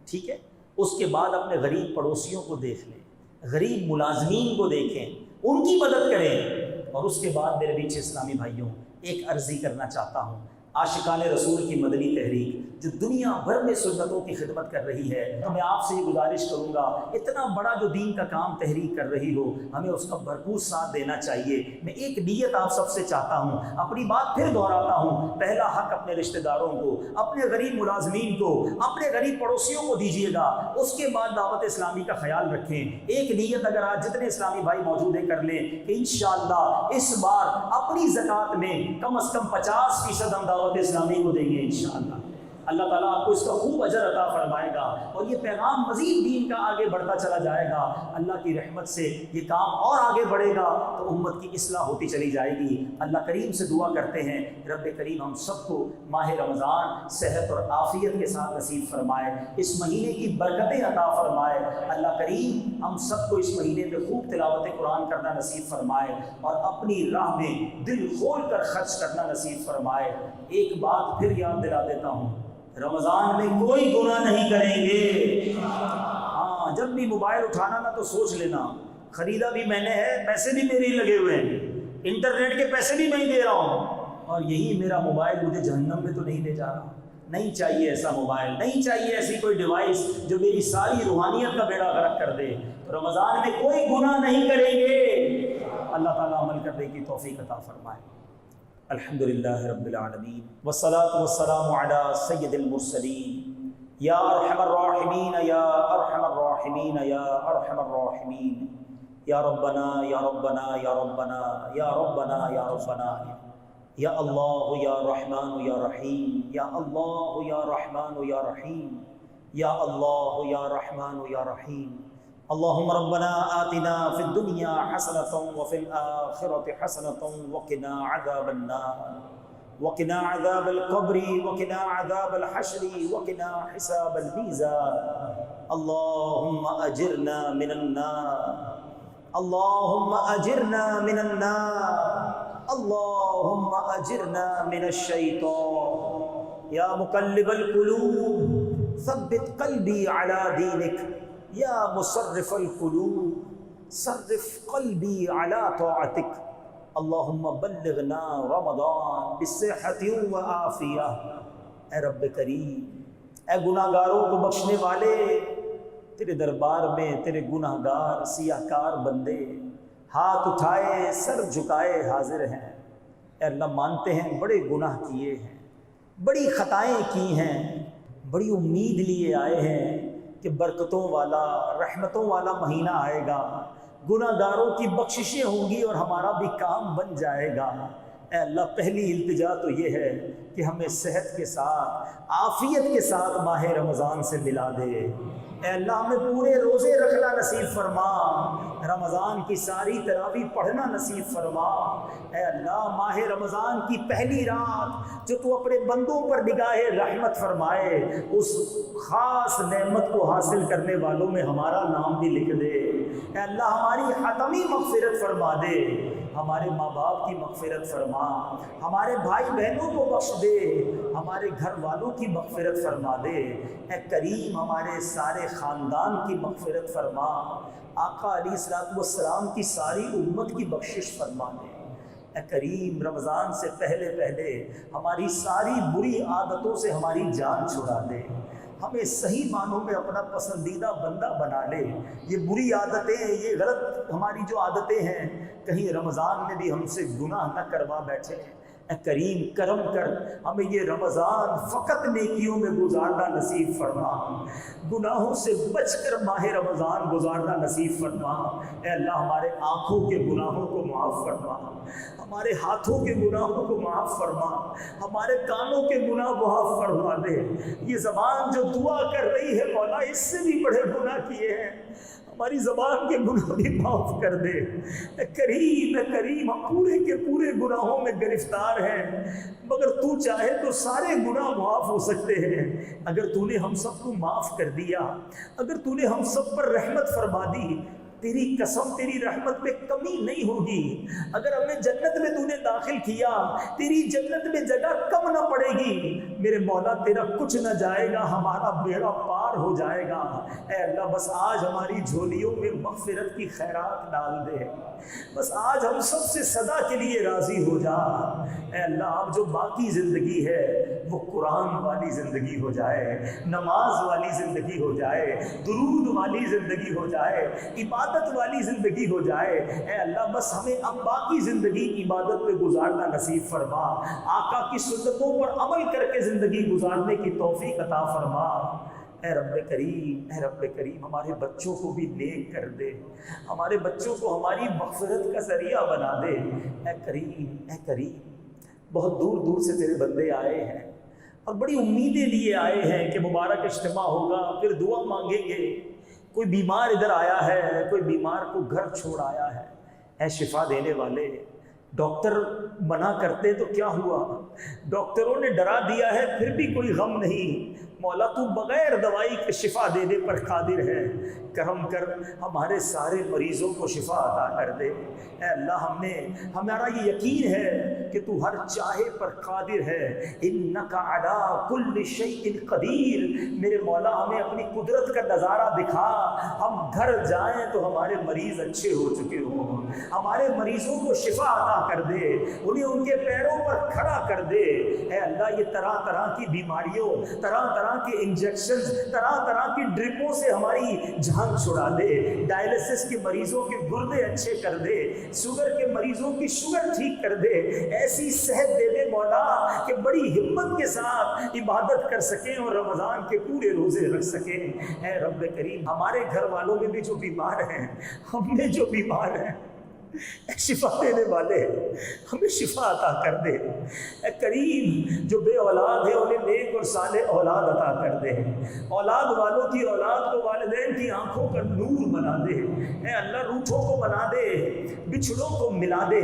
ٹھیک ہے۔ اس کے بعد اپنے غریب پڑوسیوں کو دیکھ لیں، غریب ملازمین کو دیکھیں، ان کی مدد کریں۔ اور اس کے بعد میرے بیچ اسلامی بھائیوں ایک عرضی کرنا چاہتا ہوں، عاشقان رسول کی مدنی تحریک تحریک جو دنیا بھر میں سنتوں کی خدمت کر رہی ہے، تو میں آپ سے یہ گزارش کروں گا، اتنا بڑا جو دین کا کام تحریک کر رہی ہو، ہمیں اس کا بھرپور ساتھ دینا چاہیے۔ میں ایک نیت آپ سب سے چاہتا ہوں، اپنی بات پھر دہراتا ہوں، پہلا حق اپنے رشتہ داروں کو، اپنے غریب ملازمین کو، اپنے غریب پڑوسیوں کو دیجیے گا، اس کے بعد دعوت اسلامی کا خیال رکھیں۔ ایک نیت اگر آج جتنے اسلامی بھائی موجود ہیں کر لیں کہ انشاءاللہ اس بار اپنی زکوٰۃ میں کم از کم 50% ہم دعوت اسلامی کو دیں گے انشاءاللہ۔ اللہ تعالیٰ آپ کو اس کا خوب اجر عطا فرمائے گا، اور یہ پیغام مزید دین کا آگے بڑھتا چلا جائے گا۔ اللہ کی رحمت سے یہ کام اور آگے بڑھے گا تو امت کی اصلاح ہوتی چلی جائے گی۔ اللہ کریم سے دعا کرتے ہیں، رب کریم ہم سب کو ماہ رمضان صحت اور عافیت کے ساتھ نصیب فرمائے، اس مہینے کی برکتیں عطا فرمائے۔ اللہ کریم ہم سب کو اس مہینے میں خوب تلاوت قرآن کرنا نصیب فرمائے، اور اپنی راہ میں دل کھول کر خرچ کرنا نصیب فرمائے۔ ایک بات پھر یاد دلا دیتا ہوں، رمضان میں کوئی گناہ نہیں کریں گے۔ ہاں، جب بھی موبائل اٹھانا نا تو سوچ لینا، خریدا بھی میں نے ہے، پیسے بھی میرے ہی لگے ہوئے ہیں، انٹرنیٹ کے پیسے بھی میں ہی دے رہا ہوں، اور یہی میرا موبائل مجھے جہنم میں تو نہیں لے جا رہا۔ نہیں چاہیے ایسا موبائل، نہیں چاہیے ایسی کوئی ڈیوائس جو میری ساری روحانیت کا بیڑا غرق کر دے۔ رمضان میں کوئی گناہ نہیں کریں گے۔ اللہ تعالیٰ عمل کرنے کی توفیق عطا فرمائے۔ الحمدللہ رب العالمین والصلاة والسلام علی سید المرسلین یا ارحم الراحمین یا ارحم الراحمین یا ارحم الراحمین یا ربنا یا ربنا یا ربنا یا ربنا یا ربنا یا اللہ یا رحمان یا رحیم یا اللہ یا رحمان یا رحیم یا اللہ یا رحمان یا رحیم۔ اللهم ربنا آتنا في الدنيا حسنة وفي الآخرة حسنة وقنا عذاب النار وقنا عذاب القبر وقنا عذاب الحشر وقنا حساب الميزان اللهم أجرنا من النار اللهم أجرنا من النار اللهم أجرنا من الشيطان يا مقلب القلوب ثبت قلبي على دينك یا مصرف القلوب صرف قلبی علی طاعتک اللہم بلغنا رمضان بصحت و عافیہ۔ اے رب کریم، اے گناہ گاروں کو بخشنے والے، تیرے دربار میں تیرے گناہ گار سیاہ کار بندے ہاتھ اٹھائے سر جھکائے حاضر ہیں۔ اے اللہ مانتے ہیں بڑے گناہ کیے ہیں، بڑی خطائیں کی ہیں، بڑی امید لیے آئے ہیں کہ برکتوں والا رحمتوں والا مہینہ آئے گا، گناہ گاروں کی بخششیں ہوں گی اور ہمارا بھی کام بن جائے گا۔ اے اللہ پہلی التجا تو یہ ہے کہ ہمیں صحت کے ساتھ عافیت کے ساتھ ماہ رمضان سے ملا دے۔ اے اللہ ہمیں پورے روزے رکھنا نصیب فرما، رمضان کی ساری تراویح پڑھنا نصیب فرما۔ اے اللہ ماہ رمضان کی پہلی رات جو تو اپنے بندوں پر نگاہ رحمت فرمائے، اس خاص نعمت کو حاصل کرنے والوں میں ہمارا نام بھی لکھ دے۔ اے اللہ ہماری حتمی مغفرت فرما دے، ہمارے ماں باپ کی مغفرت فرما، ہمارے بھائی بہنوں کو بخش دے، ہمارے گھر والوں کی مغفرت فرما دے۔ اے کریم ہمارے سارے خاندان کی مغفرت فرما، آقا علیہ السلام کی ساری امت کی بخشش فرما دے۔ اے کریم رمضان سے پہلے پہلے ہماری ساری بری عادتوں سے ہماری جان چھڑا دے، ہمیں صحیح معنوں میں اپنا پسندیدہ بندہ بنا لے۔ یہ بری عادتیں، یہ غلط ہماری جو عادتیں ہیں، کہیں رمضان میں بھی ہم سے گناہ نہ کروا بیٹھے۔ اے کریم کرم کر ہمیں یہ رمضان فقط نیکیوں میں گزارنا نصیب فرما، گناہوں سے بچ کر ماہ رمضان گزارنا نصیب فرما۔ اے اللہ ہمارے آنکھوں کے گناہوں کو معاف فرما، ہمارے ہاتھوں کے گناہوں کو معاف فرما، ہمارے کانوں کے گناہ معاف فرما دے۔ یہ زبان جو دعا کر رہی ہے مولا، اس سے بھی بڑے گناہ کیے ہیں، ہماری زبان کے گناہ بھی معاف کر دے۔ اے کریم ہم پورے کے پورے گناہوں میں گرفتار ہیں، مگر تو چاہے تو سارے گناہ معاف ہو سکتے ہیں۔ اگر تو نے ہم سب کو معاف کر دیا، اگر تو نے ہم سب پر رحمت فرما دی، تیری قسم تیری رحمت میں کمی نہیں ہوگی۔ اگر ہمیں جنت میں تو نے داخل کیا، تیری جنت میں جگہ کم نہ پڑے گی۔ میرے مولا تیرا کچھ نہ جائے گا، ہمارا بیڑا پار پار ہو جائے گا۔ اے اللہ بس آج ہماری جھولیوں میں مغفرت کی خیرات ڈال دے، بس آج ہم سب سے صدا کے لیے راضی ہو جا۔ اے اللہ اب جو باقی زندگی ہے وہ قرآن والی زندگی ہو جائے، نماز والی زندگی ہو جائے، درود والی زندگی ہو جائے، عبادت والی زندگی ہو جائے۔ اے اللہ بس ہمیں اب باقی زندگی عبادت پہ گزارنا نصیب فرما، آقا کی سنتوں پر عمل کر کے زندگی گزارنے کی توفیق عطا فرما۔ اے رب کریم، اے رب کریم ہمارے بچوں کو بھی نیک کر دے، ہمارے بچوں کو ہماری مغفرت کا ذریعہ بنا دے۔ اے کریم، اے کریم بہت دور دور سے تیرے بندے آئے ہیں اور بڑی امیدیں لیے آئے ہیں کہ مبارک اجتماع ہوگا، پھر دعا مانگیں گے۔ کوئی بیمار ادھر آیا ہے، کوئی بیمار کو گھر چھوڑ آیا ہے۔ اے شفا دینے والے، ڈاکٹر منع کرتے تو کیا ہوا، ڈاکٹروں نے ڈرا دیا ہے پھر بھی کوئی غم نہیں۔ مولا تو بغیر دوائی کے شفا دینے پر قادر ہے، کرم کر ہمارے سارے مریضوں کو شفا عطا کر دے۔ اے اللہ ہمارا یہ یقین ہے کہ تو ہر چاہے پر قادر ہے۔ انک علی کل شیء قدیر، میرے مولا ہمیں اپنی قدرت کا نظارہ دکھا، ہم گھر جائیں تو ہمارے مریض اچھے ہو چکے ہوں، ہمارے مریضوں کو شفا عطا کر دے، انہیں ان کے پیروں پر کھڑا کر دے۔ اے اللہ یہ طرح طرح کی بیماریوں، طرح طرح کے انجیکشنز، طرح طرح کی ڈرپوں سے ہماری جان چھڑا دے، ڈائلسس کے مریضوں کے گردے اچھے کر دے، شوگر کے مریضوں کی شوگر ٹھیک کر دے، ایسی صحت دے دے مولا کہ بڑی ہمت کے ساتھ عبادت کر سکیں اور رمضان کے پورے روزے رکھ سکیں۔ اے رب کریم ہمارے گھر والوں میں بھی جو بیمار ہیں، ہم میں جو بیمار ہیں، اے شفا دینے والے ہمیں شفا عطا کر دے۔ اے کریم جو بے اولاد ہیں انہیں نیک اور صالح اولاد عطا کر دے، اولاد والوں کی اولاد کو والدین کی آنکھوں کا نور بنا دے۔ اے اللہ روٹھوں کو بنا دے، بچھڑوں کو ملا دے۔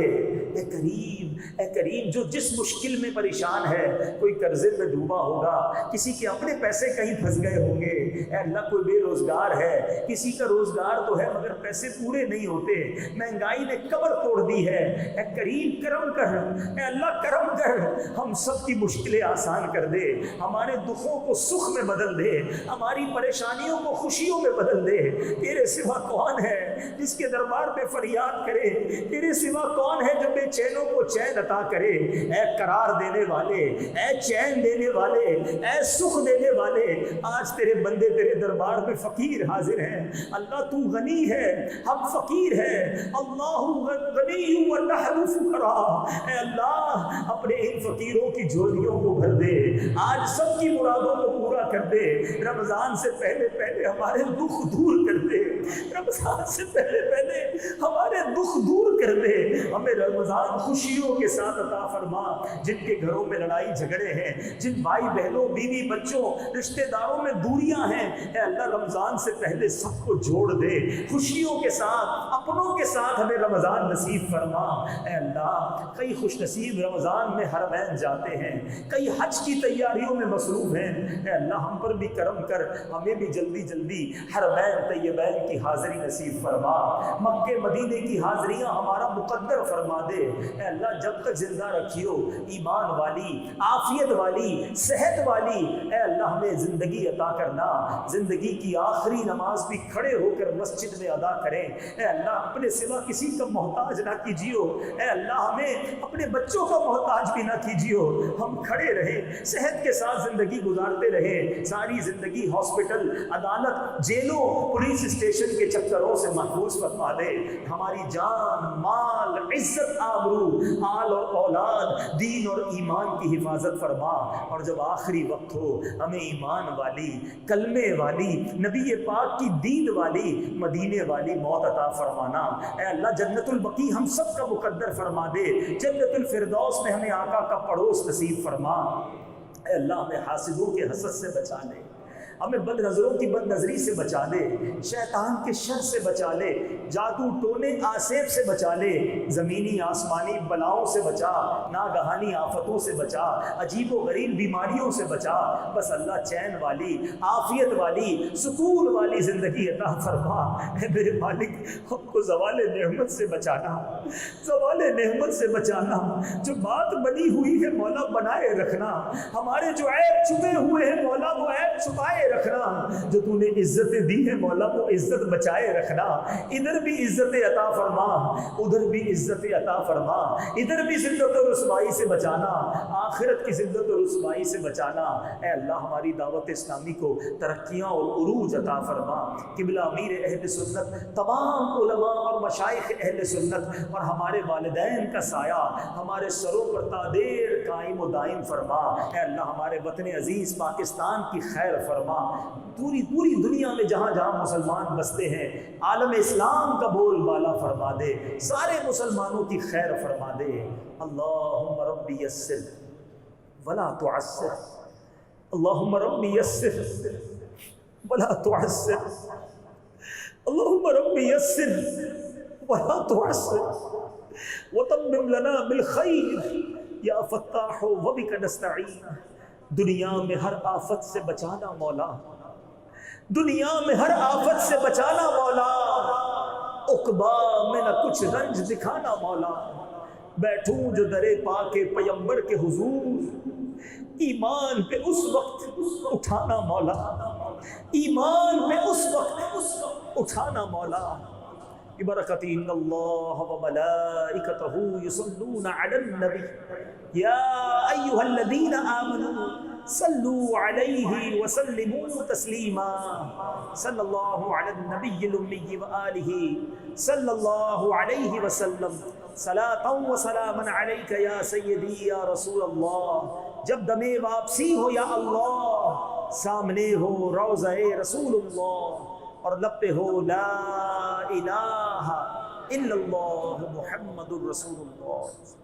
اے کریم، اے کریم جو جس مشکل میں پریشان ہے، کوئی قرضے میں ڈوبا ہوگا، کسی کے اپنے پیسے کہیں پھنس گئے ہوں گے، اے اللہ کوئی بے روزگار ہے، کسی کا روزگار تو ہے مگر پیسے پورے نہیں ہوتے، مہنگائی نے کمر توڑ دی ہے، اے کریم کرم کر، اے اللہ کرم کر، ہم سب کی مشکلیں آسان کر دے، ہمارے دکھوں کو سکھ میں بدل دے، ہماری پریشانیوں کو خوشیوں میں بدل دے۔ تیرے سوا کون ہے جس کے دربار پہ فریاد کرے، تیرے سوا کون ہے جو بے چینوں کو چین عطا کرے۔ اے قرار دینے والے، اے چین دینے والے، اے سکھ دینے والے، آج تیرے بندے تیرے دربار پہ فقیر حاضر ہیں۔ اللہ تو غنی ہے، ہم فقیر ہیں، اللہ غنی و نحن فقراء۔ اے اللہ اپنے ان فقیروں کی جھولیوں کو بھر دے، آج سب کی مرادوں کو پورا کر دے، رمضان سے پہلے پہلے ہمارے دکھ دور کر دے، رمضان سے پہلے پہلے ہمارے دکھ دور کر دے، ہمیں رمضان خوشیوں کے ساتھ عطا فرما۔ جن کے گھروں میں لڑائی جھگڑے ہیں، جن بھائی بہنوں بیوی بچوں رشتہ داروں میں دوریاں ہیں، اے اللہ رمضان سے پہلے سب کو جوڑ دے، خوشیوں کے ساتھ اپنوں کے ساتھ ہمیں رمضان نصیب فرما۔ اے اللہ کئی خوش نصیب رمضان میں حرمین جاتے ہیں، کئی حج کی تیاریوں میں مصروف ہیں، اے اللہ ہم پر بھی کرم کر، ہمیں بھی جلدی جلدی حرمین طیبین کی حاضری نصیب فرما، مکہ مدینے کی حاضریاں ہمارا مقدر فرما دے۔ اے اللہ جب تک زندہ رکھیو ایمان والی، عافیت والی، صحت والی، اے اللہ ہمیں زندگی عطا کرنا، زندگی کی آخری نماز بھی کھڑے ہو کر مسجد میں ادا کریں۔ اے اللہ اپنے سوا کسی کا محتاج نہ کیجیو، اے اللہ ہمیں اپنے بچوں کا محتاج بھی نہ کیجیو، ہم کھڑے رہیں، صحت کے ساتھ زندگی گزارتے رہیں، ساری زندگی ہاسپٹل، عدالت، جیلوں، پولیس اسٹیشن کے چکروں سے محفوظ فرما دے، ہماری جان، مال، عزت، آبرو، آل اور اولاد، دین اور ایمان کی حفاظت فرما، اور جب آخری وقت ہو ہمیں ایمان والی، کلمے والی، نبی پاک کی دین والی، مدینے والی موت عطا فرمانا۔ اے اللہ جنت البقیع ہم سب کا مقدر فرما دے، جنت الفردوس میں ہمیں آقا کا پڑوس نصیب فرما۔ اے اللہ ہمیں حاسدوں کے حسد سے بچا لے، ہمیں بد نظروں کی بد نظری سے بچا لے، شیطان کے شر سے بچا لے، جادو ٹونے آسیب سے بچا لے، زمینی آسمانی بلاؤں سے بچا، ناگہانی آفتوں سے بچا، عجیب و غریب بیماریوں سے بچا۔ بس اللہ چین والی، عافیت والی، سکون والی زندگی عطا فرما۔ اے میرے مالک ہم کو زوال نعمت سے بچانا، زوال نعمت سے بچانا، جو بات بنی ہوئی ہے مولا بنائے رکھنا، ہمارے جو عیب چھپے ہوئے ہیں مولا وہ عیب چھپائے رکھنا، جو تو نے عزتیں دی ہے مولا وہ عزت بچائے رکھنا، ادھر بھی عزت عطا فرما ادھر بھی عزت عطا فرما، ادھر بھی ذلت و رسوائی سے بچانا آخرت کی ذلت و رسوائی سے بچانا۔ اے اللہ ہماری دعوت اسلامی کو ترقیاں اور عروج عطا فرما۔ قبلہ امیر اہل سنت، تمام علماء اور مشائخ اہل سنت اور ہمارے والدین کا سایہ ہمارے سروں پر تادیر قائم و دائم فرما۔ اے اللہ ہمارے وطن عزیز پاکستان کی خیر فرما، پوری دنیا میں جہاں جہاں مسلمان بستے ہیں عالم اسلام کا بول بالا فرما دے، سارے مسلمانوں کی خیر فرما دے۔ اللہم ربی یسر ولا تعسر، اللہم ربی یسر ولا تعسر، اللہم ربی یسر ولا تعسر وتمم لنا بالخیر یا فتاح وبک نستعین۔ دنیا میں ہر آفت سے بچانا مولا، دنیا میں ہر آفت سے بچانا مولا، عقبا میں نہ کچھ رنج دکھانا مولا۔ بیٹھوں جو درے پاک پیمبر کے حضور، ایمان پہ اس وقت اٹھانا مولا، ایمان پہ اس وقت اٹھانا مولا۔ ببرکت ان اللہ وملائکتہ یصلون علی النبی یا ایھا الذین آمنوا صلوا علیہ وسلموا تسلیما۔ صلی اللہ علی النبی الامی وآلہ صلی اللہ علیہ وسلم، صلاۃ و سلاما علیک یا سیدی یا رسول اللہ۔ جب دم واپسی ہو یا اللہ، سامنے ہو روضہ رسول اللہ اور لب پہ ہو لا الہ الا اللہ محمد الرسول اللہ۔